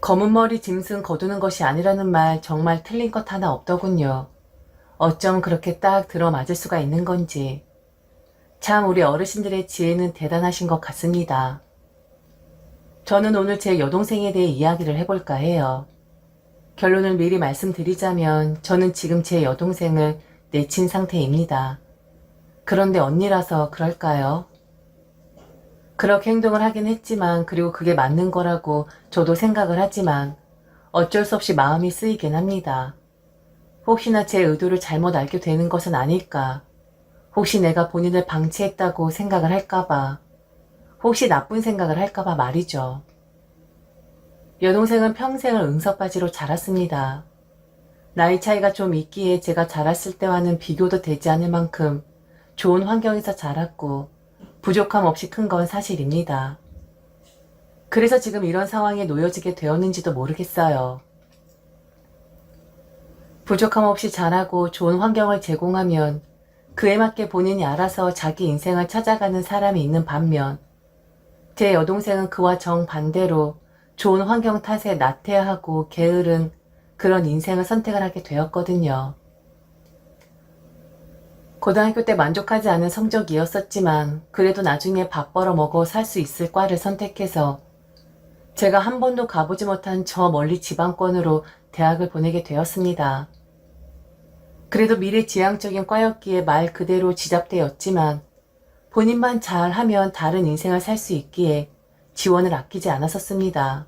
S1: 검은 머리 짐승 거두는 것이 아니라는 말 정말 틀린 것 하나 없더군요. 어쩜 그렇게 딱 들어맞을 수가 있는 건지. 참 우리 어르신들의 지혜는 대단하신 것 같습니다. 저는 오늘 제 여동생에 대해 이야기를 해볼까 해요. 결론을 미리 말씀드리자면 저는 지금 제 여동생을 내친 상태입니다. 그런데 언니라서 그럴까요? 그렇게 행동을 하긴 했지만 그리고 그게 맞는 거라고 저도 생각을 하지만 어쩔 수 없이 마음이 쓰이긴 합니다. 혹시나 제 의도를 잘못 알게 되는 것은 아닐까? 혹시 내가 본인을 방치했다고 생각을 할까봐, 혹시 나쁜 생각을 할까봐 말이죠. 여동생은 평생을 응석바지로 자랐습니다. 나이 차이가 좀 있기에 제가 자랐을 때와는 비교도 되지 않을 만큼 좋은 환경에서 자랐고 부족함 없이 큰 건 사실입니다. 그래서 지금 이런 상황에 놓여지게 되었는지도 모르겠어요. 부족함 없이 자라고 좋은 환경을 제공하면 그에 맞게 본인이 알아서 자기 인생을 찾아가는 사람이 있는 반면 제 여동생은 그와 정반대로 좋은 환경 탓에 나태하고 게으른 그런 인생을 선택을 하게 되었거든요. 고등학교 때 만족하지 않은 성적이었었지만 그래도 나중에 밥 벌어먹어 살 수 있을 과를 선택해서 제가 한 번도 가보지 못한 저 멀리 지방권으로 대학을 보내게 되었습니다. 그래도 미래지향적인 과였기에 말 그대로 지잡대였지만 본인만 잘하면 다른 인생을 살 수 있기에 지원을 아끼지 않았었습니다.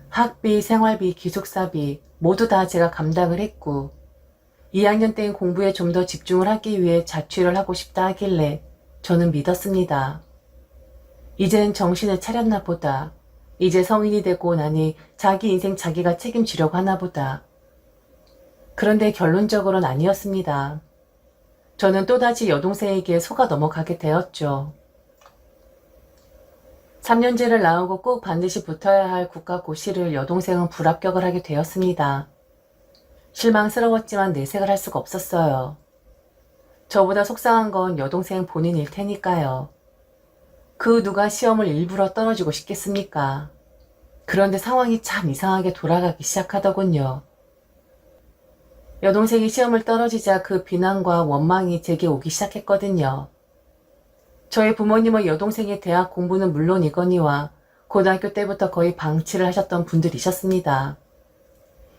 S1: 학비, 생활비, 기숙사비 모두 다 제가 감당을 했고 2학년 때인 공부에 좀 더 집중을 하기 위해 자취를 하고 싶다 하길래 저는 믿었습니다. 이젠 정신을 차렸나 보다. 이제 성인이 되고 나니 자기 인생 자기가 책임지려고 하나 보다. 그런데 결론적으로는 아니었습니다. 저는 또다시 여동생에게 속아 넘어가게 되었죠. 3년제를 나오고 꼭 반드시 붙어야 할 국가고시를 여동생은 불합격을 하게 되었습니다. 실망스러웠지만 내색을 할 수가 없었어요. 저보다 속상한 건 여동생 본인일 테니까요. 그 누가 시험을 일부러 떨어지고 싶겠습니까? 그런데 상황이 참 이상하게 돌아가기 시작하더군요. 여동생이 시험을 떨어지자 그 비난과 원망이 제게 오기 시작했거든요. 저희 부모님은 여동생의 대학 공부는 물론이거니와 고등학교 때부터 거의 방치를 하셨던 분들이셨습니다.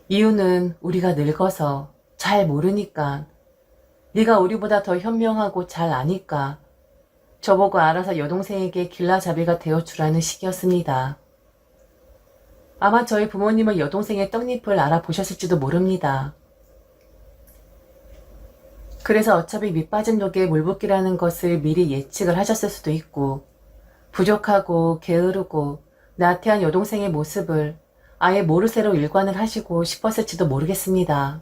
S1: 이유는 우리가 늙어서 잘 모르니까, 네가 우리보다 더 현명하고 잘 아니까 저보고 알아서 여동생에게 길라잡이가 되어주라는 식이었습니다. 아마 저희 부모님은 여동생의 떡잎을 알아보셨을지도 모릅니다. 그래서 어차피 밑빠진 독에 물붓기라는 것을 미리 예측을 하셨을 수도 있고 부족하고 게으르고 나태한 여동생의 모습을 아예 모르쇠로 일관을 하시고 싶었을지도 모르겠습니다.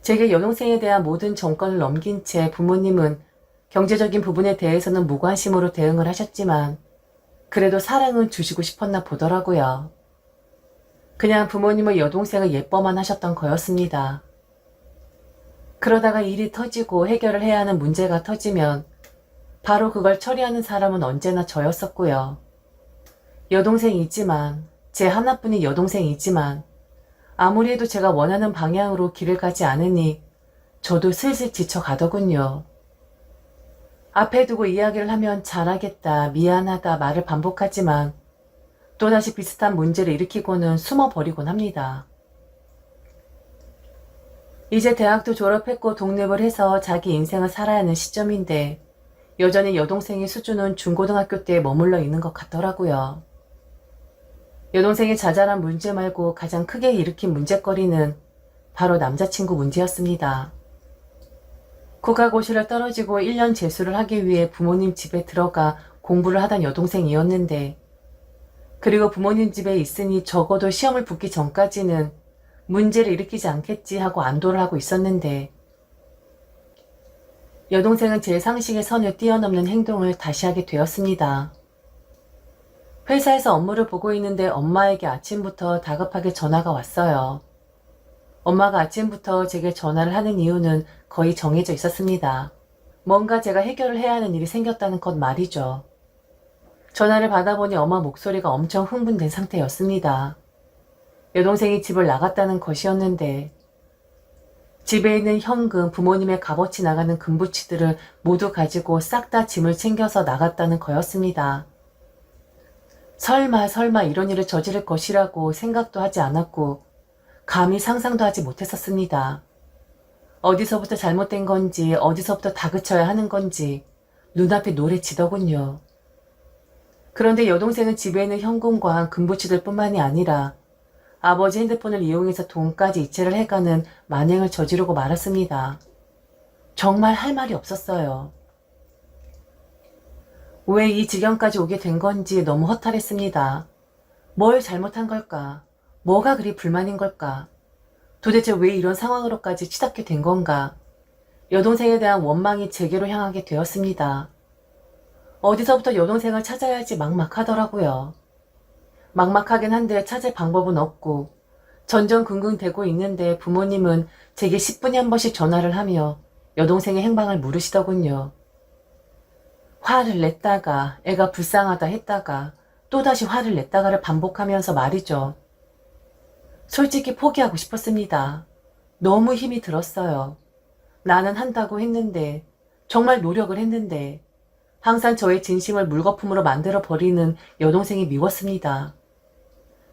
S1: 제게 여동생에 대한 모든 정권을 넘긴 채 부모님은 경제적인 부분에 대해서는 무관심으로 대응을 하셨지만 그래도 사랑은 주시고 싶었나 보더라고요. 그냥 부모님은 여동생을 예뻐만 하셨던 거였습니다. 그러다가 일이 터지고 해결을 해야 하는 문제가 터지면 바로 그걸 처리하는 사람은 언제나 저였었고요. 여동생이지만, 제 하나뿐인 여동생이지만 아무리 해도 제가 원하는 방향으로 길을 가지 않으니 저도 슬슬 지쳐가더군요. 앞에 두고 이야기를 하면 잘하겠다, 미안하다 말을 반복하지만 또다시 비슷한 문제를 일으키고는 숨어버리곤 합니다. 이제 대학도 졸업했고 독립을 해서 자기 인생을 살아야 하는 시점인데 여전히 여동생의 수준은 중고등학교 때에 머물러 있는 것 같더라고요. 여동생의 자잘한 문제 말고 가장 크게 일으킨 문제거리는 바로 남자친구 문제였습니다. 국가고시를 떨어지고 1년 재수를 하기 위해 부모님 집에 들어가 공부를 하던 여동생이었는데 그리고 부모님 집에 있으니 적어도 시험을 붙기 전까지는 문제를 일으키지 않겠지 하고 안도를 하고 있었는데 여동생은 제 상식의 선을 뛰어넘는 행동을 다시 하게 되었습니다. 회사에서 업무를 보고 있는데 엄마에게 아침부터 다급하게 전화가 왔어요. 엄마가 아침부터 제게 전화를 하는 이유는 거의 정해져 있었습니다. 뭔가 제가 해결을 해야 하는 일이 생겼다는 것 말이죠. 전화를 받아보니 엄마 목소리가 엄청 흥분된 상태였습니다. 여동생이 집을 나갔다는 것이었는데 집에 있는 현금, 부모님의 값어치 나가는 금부치들을 모두 가지고 싹 다 짐을 챙겨서 나갔다는 거였습니다. 설마 이런 일을 저지를 것이라고 생각도 하지 않았고 감히 상상도 하지 못했었습니다. 어디서부터 잘못된 건지 어디서부터 다그쳐야 하는 건지 눈앞이 노래지더군요. 그런데 여동생은 집에 있는 현금과 금부치들 뿐만이 아니라 아버지 핸드폰을 이용해서 돈까지 이체를 해가는 만행을 저지르고 말았습니다. 정말 할 말이 없었어요. 왜 이 지경까지 오게 된 건지 너무 허탈했습니다. 뭘 잘못한 걸까? 뭐가 그리 불만인 걸까? 도대체 왜 이런 상황으로까지 치닫게 된 건가? 여동생에 대한 원망이 제게로 향하게 되었습니다. 어디서부터 여동생을 찾아야 할지 막막하더라고요. 막막하긴 한데 찾을 방법은 없고 전전긍긍대고 있는데 부모님은 제게 10분에 한 번씩 전화를 하며 여동생의 행방을 물으시더군요. 화를 냈다가 애가 불쌍하다 했다가 또다시 화를 냈다가를 반복하면서 말이죠. 솔직히 포기하고 싶었습니다. 너무 힘이 들었어요. 나는 한다고 했는데 정말 노력을 했는데 항상 저의 진심을 물거품으로 만들어버리는 여동생이 미웠습니다.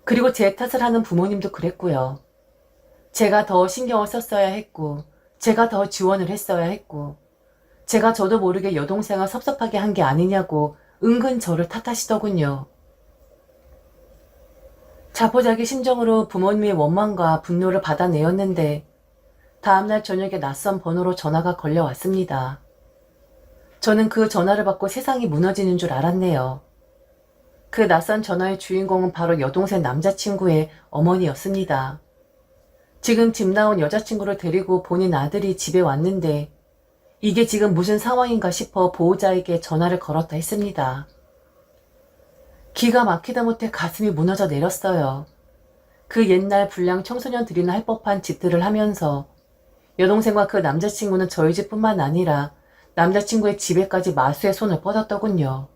S1: 그리고 제 탓을 하는 부모님도 그랬고요. 제가 더 신경을 썼어야 했고 제가 더 지원을 했어야 했고 제가 저도 모르게 여동생을 섭섭하게 한 게 아니냐고 은근 저를 탓하시더군요. 자포자기 심정으로 부모님의 원망과 분노를 받아내었는데 다음날 저녁에 낯선 번호로 전화가 걸려왔습니다. 저는 그 전화를 받고 세상이 무너지는 줄 알았네요. 그 낯선 전화의 주인공은 바로 여동생 남자친구의 어머니였습니다. 지금 집 나온 여자친구를 데리고 본인 아들이 집에 왔는데 이게 지금 무슨 상황인가 싶어 보호자에게 전화를 걸었다 했습니다. 기가 막히다 못해 가슴이 무너져 내렸어요. 그 옛날 불량 청소년들이나 할 법한 짓들을 하면서 여동생과 그 남자친구는 저희 집뿐만 아니라 남자친구의 집에까지 마수의 손을 뻗었더군요.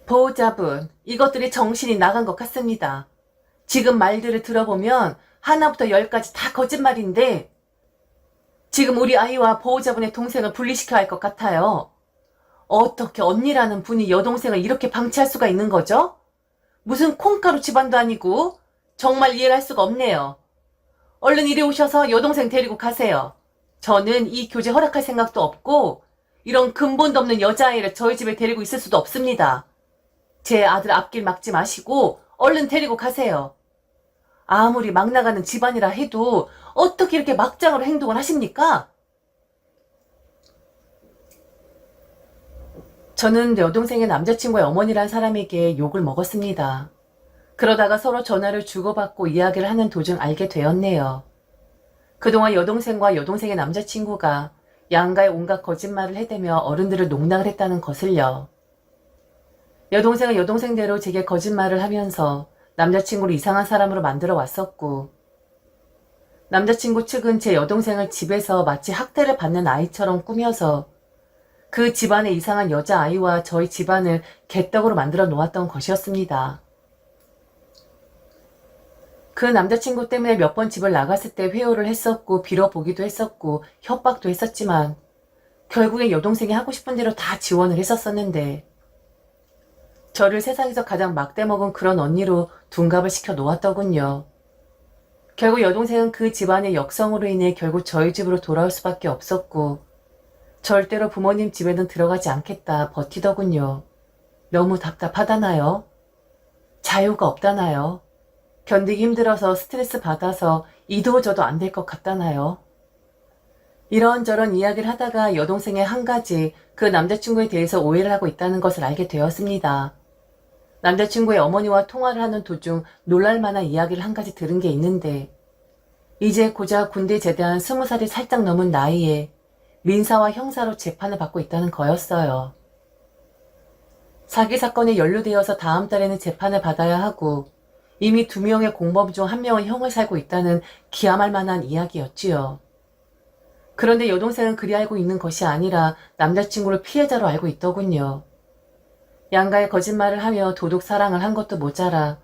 S1: 보호자분, 이것들이 정신이 나간 것 같습니다. 지금 말들을 들어보면 하나부터 열까지 다 거짓말인데 지금 우리 아이와 보호자분의 동생을 분리시켜야 할 것 같아요. 어떻게 언니라는 분이 여동생을 이렇게 방치할 수가 있는 거죠? 무슨 콩가루 집안도 아니고 정말 이해를 할 수가 없네요. 얼른 이리 오셔서 여동생 데리고 가세요. 저는 이 교제 허락할 생각도 없고 이런 근본도 없는 여자아이를 저희 집에 데리고 있을 수도 없습니다. 제 아들 앞길 막지 마시고 얼른 데리고 가세요. 아무리 막 나가는 집안이라 해도 어떻게 이렇게 막장으로 행동을 하십니까? 저는 여동생의 남자친구의 어머니란 사람에게 욕을 먹었습니다. 그러다가 서로 전화를 주고받고 이야기를 하는 도중 알게 되었네요. 그동안 여동생과 여동생의 남자친구가 양가의 온갖 거짓말을 해대며 어른들을 농락을 했다는 것을요. 여동생은 여동생대로 제게 거짓말을 하면서 남자친구를 이상한 사람으로 만들어 왔었고 남자친구 측은 제 여동생을 집에서 마치 학대를 받는 아이처럼 꾸며서 그 집안의 이상한 여자아이와 저희 집안을 개떡으로 만들어 놓았던 것이었습니다. 그 남자친구 때문에 몇 번 집을 나갔을 때 회유를 했었고 빌어보기도 했었고 협박도 했었지만 결국에 여동생이 하고 싶은 대로 다 지원을 했었었는데 저를 세상에서 가장 막대먹은 그런 언니로 둔갑을 시켜 놓았더군요. 결국 여동생은 그 집안의 역성으로 인해 결국 저희 집으로 돌아올 수밖에 없었고 절대로 부모님 집에는 들어가지 않겠다 버티더군요. 너무 답답하다나요? 자유가 없다나요? 견디기 힘들어서 스트레스 받아서 이도저도 안 될 것 같다나요? 이런저런 이야기를 하다가 여동생의 한 가지 그 남자친구에 대해서 오해를 하고 있다는 것을 알게 되었습니다. 남자친구의 어머니와 통화를 하는 도중 놀랄만한 이야기를 한 가지 들은 게 있는데 이제 고작 군대 제대한 20살이 살짝 넘은 나이에 민사와 형사로 재판을 받고 있다는 거였어요. 사기 사건에 연루되어서 다음 달에는 재판을 받아야 하고 이미 2명의 공범 중 1명은 형을 살고 있다는 기함할 만한 이야기였지요. 그런데 여동생은 그리 알고 있는 것이 아니라 남자친구를 피해자로 알고 있더군요. 양가의 거짓말을 하며 도둑 사랑을 한 것도 모자라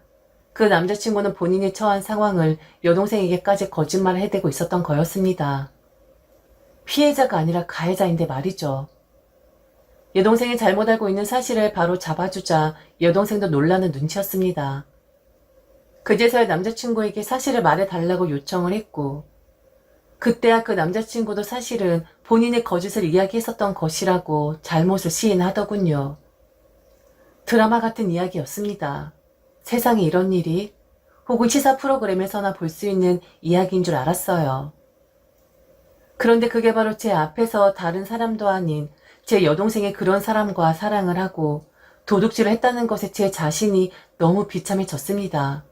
S1: 그 남자친구는 본인이 처한 상황을 여동생에게까지 거짓말을 해대고 있었던 거였습니다. 피해자가 아니라 가해자인데 말이죠. 여동생이 잘못 알고 있는 사실을 바로 잡아주자 여동생도 놀라는 눈치였습니다. 그제서야 남자친구에게 사실을 말해달라고 요청을 했고 그때야 그 남자친구도 사실은 본인의 거짓을 이야기했었던 것이라고 잘못을 시인하더군요. 드라마 같은 이야기였습니다. 세상에 이런 일이 혹은 시사 프로그램에서나 볼 수 있는 이야기인 줄 알았어요. 그런데 그게 바로 제 앞에서 다른 사람도 아닌 제 여동생이 그런 사람과 사랑을 하고 도둑질을 했다는 것에 제 자신이 너무 비참해졌습니다.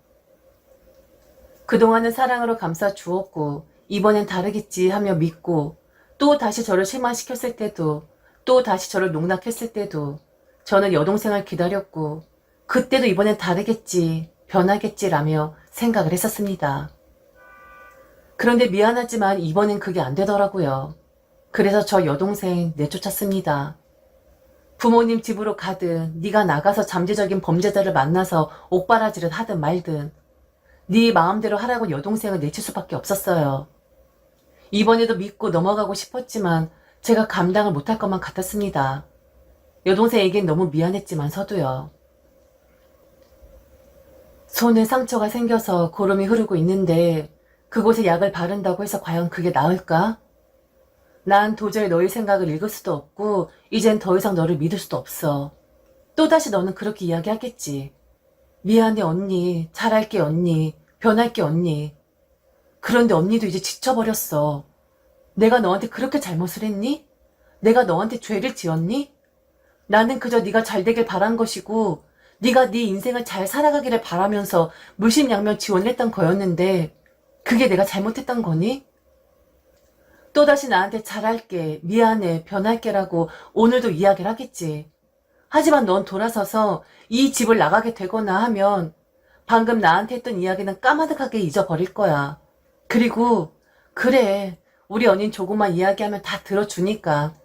S1: 그동안은 사랑으로 감싸주었고 이번엔 다르겠지 하며 믿고 또 다시 저를 실망시켰을 때도 또 다시 저를 농락했을 때도 저는 여동생을 기다렸고 그때도 이번엔 다르겠지 변하겠지라며 생각을 했었습니다. 그런데 미안하지만 이번엔 그게 안 되더라고요. 그래서 저 여동생 내쫓았습니다. 부모님 집으로 가든 네가 나가서 잠재적인 범죄자를 만나서 옥바라지를 하든 말든 네 마음대로 하라고 여동생을 내칠 수밖에 없었어요. 이번에도 믿고 넘어가고 싶었지만 제가 감당을 못할 것만 같았습니다. 여동생에겐 너무 미안했지만서도요. 손에 상처가 생겨서 고름이 흐르고 있는데 그곳에 약을 바른다고 해서 과연 그게 나을까? 난 도저히 너의 생각을 읽을 수도 없고 이젠 더 이상 너를 믿을 수도 없어. 또다시 너는 그렇게 이야기하겠지. 미안해 언니, 잘할게 언니, 변할게 언니. 그런데 언니도 이제 지쳐버렸어. 내가 너한테 그렇게 잘못을 했니? 내가 너한테 죄를 지었니? 나는 그저 네가 잘 되길 바란 것이고 네가 네 인생을 잘 살아가기를 바라면서 물심양면 지원을 했던 거였는데 그게 내가 잘못했던 거니? 또다시 나한테 잘할게, 미안해, 변할게라고 오늘도 이야기를 하겠지. 하지만 넌 돌아서서 이 집을 나가게 되거나 하면 방금 나한테 했던 이야기는 까마득하게 잊어버릴 거야. 그리고 그래, 우리 언닌 조금만 이야기하면 다 들어주니까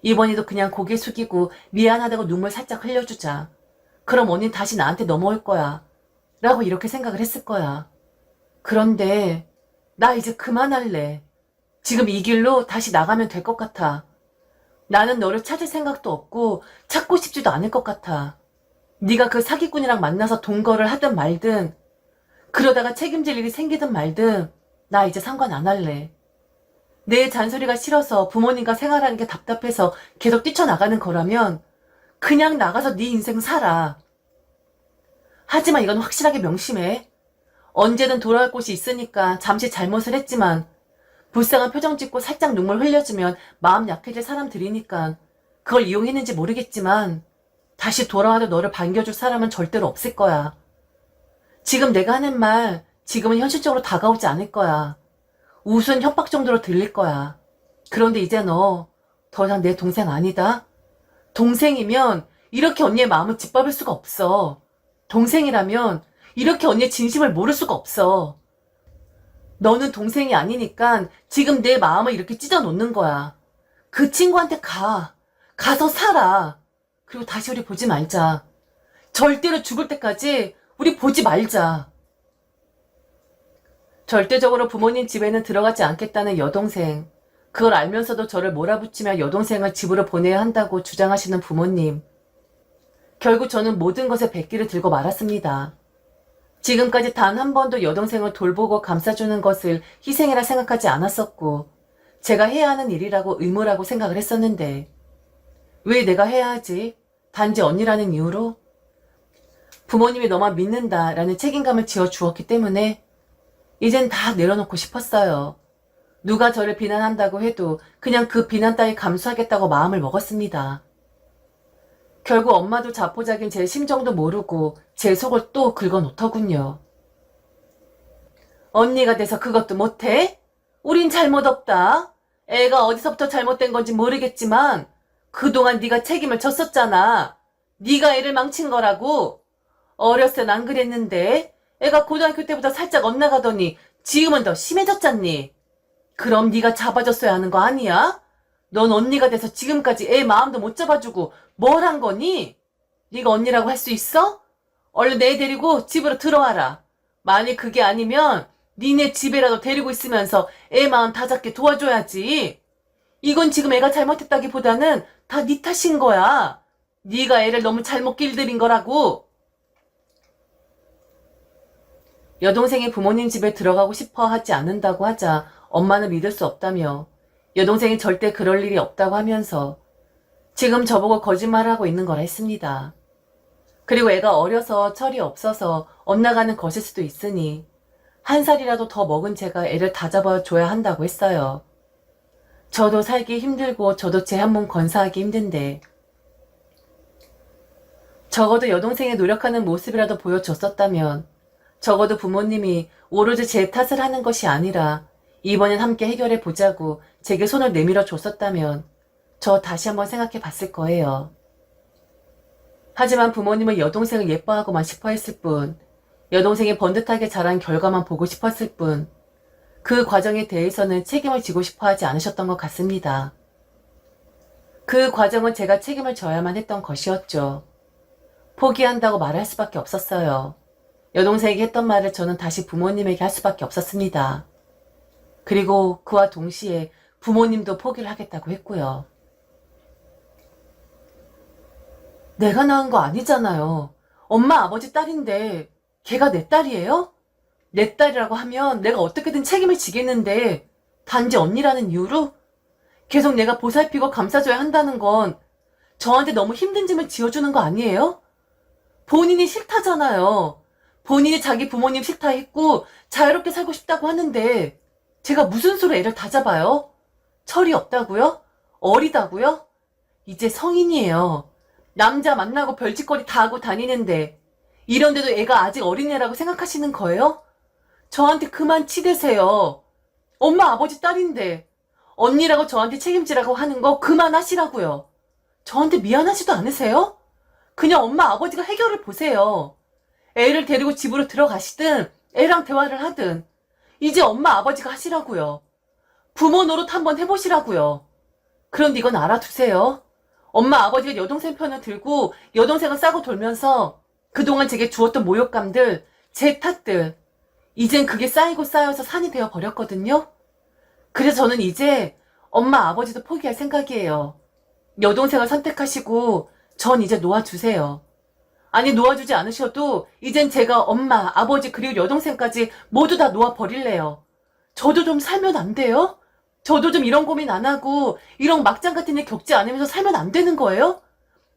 S1: 이번에도 그냥 고개 숙이고 미안하다고 눈물 살짝 흘려주자. 그럼 언닌 다시 나한테 넘어올 거야. 라고 이렇게 생각을 했을 거야. 그런데 나 이제 그만할래. 지금 이 길로 다시 나가면 될 것 같아. 나는 너를 찾을 생각도 없고 찾고 싶지도 않을 것 같아. 네가 그 사기꾼이랑 만나서 동거를 하든 말든 그러다가 책임질 일이 생기든 말든 나 이제 상관 안 할래. 내 잔소리가 싫어서 부모님과 생활하는 게 답답해서 계속 뛰쳐나가는 거라면 그냥 나가서 네 인생 살아. 하지만 이건 확실하게 명심해. 언제든 돌아올 곳이 있으니까 잠시 잘못을 했지만 불쌍한 표정 짓고 살짝 눈물 흘려주면 마음 약해질 사람들이니까 그걸 이용했는지 모르겠지만 다시 돌아와도 너를 반겨줄 사람은 절대로 없을 거야. 지금 내가 하는 말 지금은 현실적으로 다가오지 않을 거야. 우스운 협박 정도로 들릴 거야. 그런데 이제 너 더 이상 내 동생 아니다. 동생이면 이렇게 언니의 마음을 짓밟을 수가 없어. 동생이라면 이렇게 언니의 진심을 모를 수가 없어. 너는 동생이 아니니까 지금 내 마음을 이렇게 찢어 놓는 거야. 그 친구한테 가. 가서 살아. 그리고 다시 우리 보지 말자. 절대로 죽을 때까지 우리 보지 말자. 절대적으로 부모님 집에는 들어가지 않겠다는 여동생. 그걸 알면서도 저를 몰아붙이며 여동생을 집으로 보내야 한다고 주장하시는 부모님. 결국 저는 모든 것에 백기를 들고 말았습니다. 지금까지 단 한 번도 여동생을 돌보고 감싸주는 것을 희생이라 생각하지 않았었고 제가 해야 하는 일이라고 의무라고 생각을 했었는데 왜 내가 해야 하지? 단지 언니라는 이유로? 부모님이 너만 믿는다라는 책임감을 지어주었기 때문에 이젠 다 내려놓고 싶었어요. 누가 저를 비난한다고 해도 그냥 그 비난 따위 감수하겠다고 마음을 먹었습니다. 결국 엄마도 자포자기인 제 심정도 모르고 제 속을 또 긁어놓더군요. 언니가 돼서 그것도 못해? 우린 잘못 없다. 애가 어디서부터 잘못된 건지 모르겠지만 그동안 네가 책임을 졌었잖아. 네가 애를 망친 거라고. 어렸을 땐 안 그랬는데 애가 고등학교 때부터 살짝 엇나가더니 지금은 더 심해졌잖니. 그럼 네가 잡아줬어야 하는 거 아니야? 넌 언니가 돼서 지금까지 애 마음도 못 잡아주고 뭘 한 거니? 네가 언니라고 할 수 있어? 얼른 애 데리고 집으로 들어와라. 만일 그게 아니면 니네 집에라도 데리고 있으면서 애 마음 다잡게 도와줘야지. 이건 지금 애가 잘못했다기보다는 다 네 탓인 거야. 네가 애를 너무 잘못 길들인 거라고. 여동생이 부모님 집에 들어가고 싶어 하지 않는다고 하자 엄마는 믿을 수 없다며 여동생이 절대 그럴 일이 없다고 하면서 지금 저보고 거짓말을 하고 있는 거라 했습니다. 그리고 애가 어려서 철이 없어서 엇나가는 것일 수도 있으니 한 살이라도 더 먹은 제가 애를 다잡아줘야 한다고 했어요. 저도 살기 힘들고 저도 제 한 몸 건사하기 힘든데 적어도 여동생의 노력하는 모습이라도 보여줬었다면 적어도 부모님이 오로지 제 탓을 하는 것이 아니라 이번엔 함께 해결해 보자고 제게 손을 내밀어 줬었다면 저 다시 한번 생각해 봤을 거예요. 하지만 부모님은 여동생을 예뻐하고만 싶어 했을 뿐, 여동생이 번듯하게 자란 결과만 보고 싶었을 뿐, 그 과정에 대해서는 책임을 지고 싶어 하지 않으셨던 것 같습니다. 그 과정은 제가 책임을 져야만 했던 것이었죠. 포기한다고 말할 수밖에 없었어요. 여동생에게 했던 말을 저는 다시 부모님에게 할 수밖에 없었습니다. 그리고 그와 동시에 부모님도 포기를 하겠다고 했고요. 내가 낳은 거 아니잖아요. 엄마 아버지 딸인데 걔가 내 딸이에요? 내 딸이라고 하면 내가 어떻게든 책임을 지겠는데 단지 언니라는 이유로? 계속 내가 보살피고 감싸줘야 한다는 건 저한테 너무 힘든 짐을 지어주는 거 아니에요? 본인이 싫다잖아요. 본인이 자기 부모님 싫다 했고 자유롭게 살고 싶다고 하는데 제가 무슨 수로 애를 다 잡아요? 철이 없다고요? 어리다고요? 이제 성인이에요. 남자 만나고 별짓거리 다 하고 다니는데 이런데도 애가 아직 어린애라고 생각하시는 거예요? 저한테 그만 치대세요. 엄마 아버지 딸인데 언니라고 저한테 책임지라고 하는 거 그만하시라고요. 저한테 미안하지도 않으세요? 그냥 엄마 아버지가 해결을 보세요. 애를 데리고 집으로 들어가시든 애랑 대화를 하든 이제 엄마 아버지가 하시라고요. 부모 노릇 한번 해보시라고요. 그런데 이건 알아두세요. 엄마 아버지가 여동생 편을 들고 여동생을 싸고 돌면서 그동안 제게 주었던 모욕감들, 제 탓들 이젠 그게 쌓이고 쌓여서 산이 되어 버렸거든요. 그래서 저는 이제 엄마 아버지도 포기할 생각이에요. 여동생을 선택하시고 전 이제 놓아주세요. 아니 놓아주지 않으셔도 이젠 제가 엄마, 아버지 그리고 여동생까지 모두 다 놓아버릴래요. 저도 좀 살면 안 돼요? 저도 좀 이런 고민 안 하고 이런 막장 같은 일 겪지 않으면서 살면 안 되는 거예요?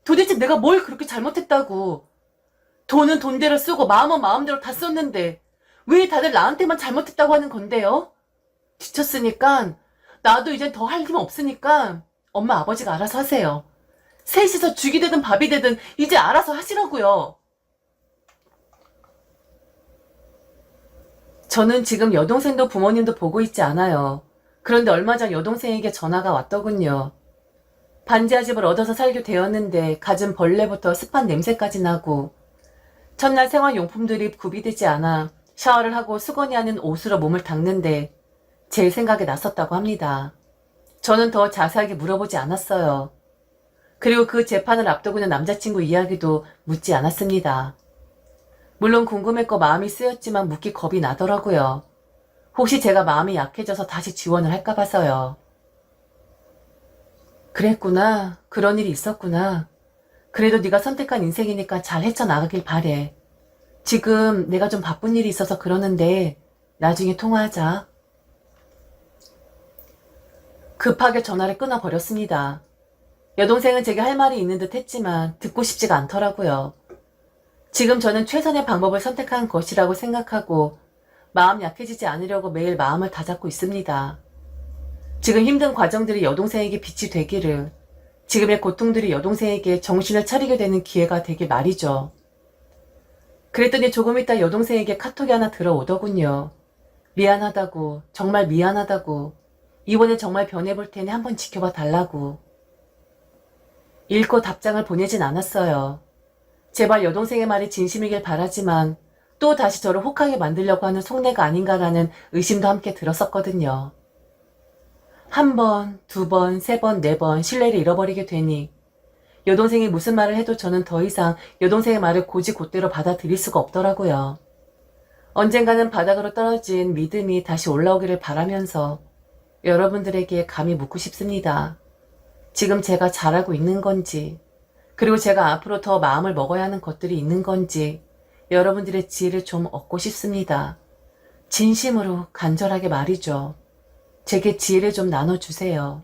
S1: 도대체 내가 뭘 그렇게 잘못했다고. 돈은 돈대로 쓰고 마음은 마음대로 다 썼는데 왜 다들 나한테만 잘못했다고 하는 건데요? 지쳤으니까 나도 이젠 더 할 힘 없으니까 엄마 아버지가 알아서 하세요. 셋이서 죽이 되든 밥이 되든 이제 알아서 하시라고요. 저는 지금 여동생도 부모님도 보고 있지 않아요. 그런데 얼마 전 여동생에게 전화가 왔더군요. 반지하 집을 얻어서 살게 되었는데 갖은 벌레부터 습한 냄새까지 나고 첫날 생활용품들이 구비되지 않아 샤워를 하고 수건이 아닌 옷으로 몸을 닦는데 제 생각에 났었다고 합니다. 저는 더 자세하게 물어보지 않았어요. 그리고 그 재판을 앞두고 있는 남자친구 이야기도 묻지 않았습니다. 물론 궁금했고 마음이 쓰였지만 묻기 겁이 나더라고요. 혹시 제가 마음이 약해져서 다시 지원을 할까 봐서요. 그랬구나. 그런 일이 있었구나. 그래도 네가 선택한 인생이니까 잘 헤쳐나가길 바래. 지금 내가 좀 바쁜 일이 있어서 그러는데 나중에 통화하자. 급하게 전화를 끊어버렸습니다. 여동생은 제게 할 말이 있는 듯 했지만 듣고 싶지가 않더라고요. 지금 저는 최선의 방법을 선택한 것이라고 생각하고 마음 약해지지 않으려고 매일 마음을 다잡고 있습니다. 지금 힘든 과정들이 여동생에게 빛이 되기를, 지금의 고통들이 여동생에게 정신을 차리게 되는 기회가 되길 말이죠. 그랬더니 조금 있다 여동생에게 카톡이 하나 들어오더군요. 미안하다고, 정말 미안하다고, 이번에 정말 변해볼 테니 한번 지켜봐 달라고. 읽고 답장을 보내진 않았어요. 제발 여동생의 말이 진심이길 바라지만 또 다시 저를 혹하게 만들려고 하는 속내가 아닌가라는 의심도 함께 들었었거든요. 한 번, 두 번, 세 번, 네 번 신뢰를 잃어버리게 되니 여동생이 무슨 말을 해도 저는 더 이상 여동생의 말을 곧이곧대로 받아들일 수가 없더라고요. 언젠가는 바닥으로 떨어진 믿음이 다시 올라오기를 바라면서 여러분들에게 감히 묻고 싶습니다. 지금 제가 잘하고 있는 건지, 그리고 제가 앞으로 더 마음을 먹어야 하는 것들이 있는 건지 여러분들의 지혜를 좀 얻고 싶습니다. 진심으로 간절하게 말이죠. 제게 지혜를 좀 나눠주세요.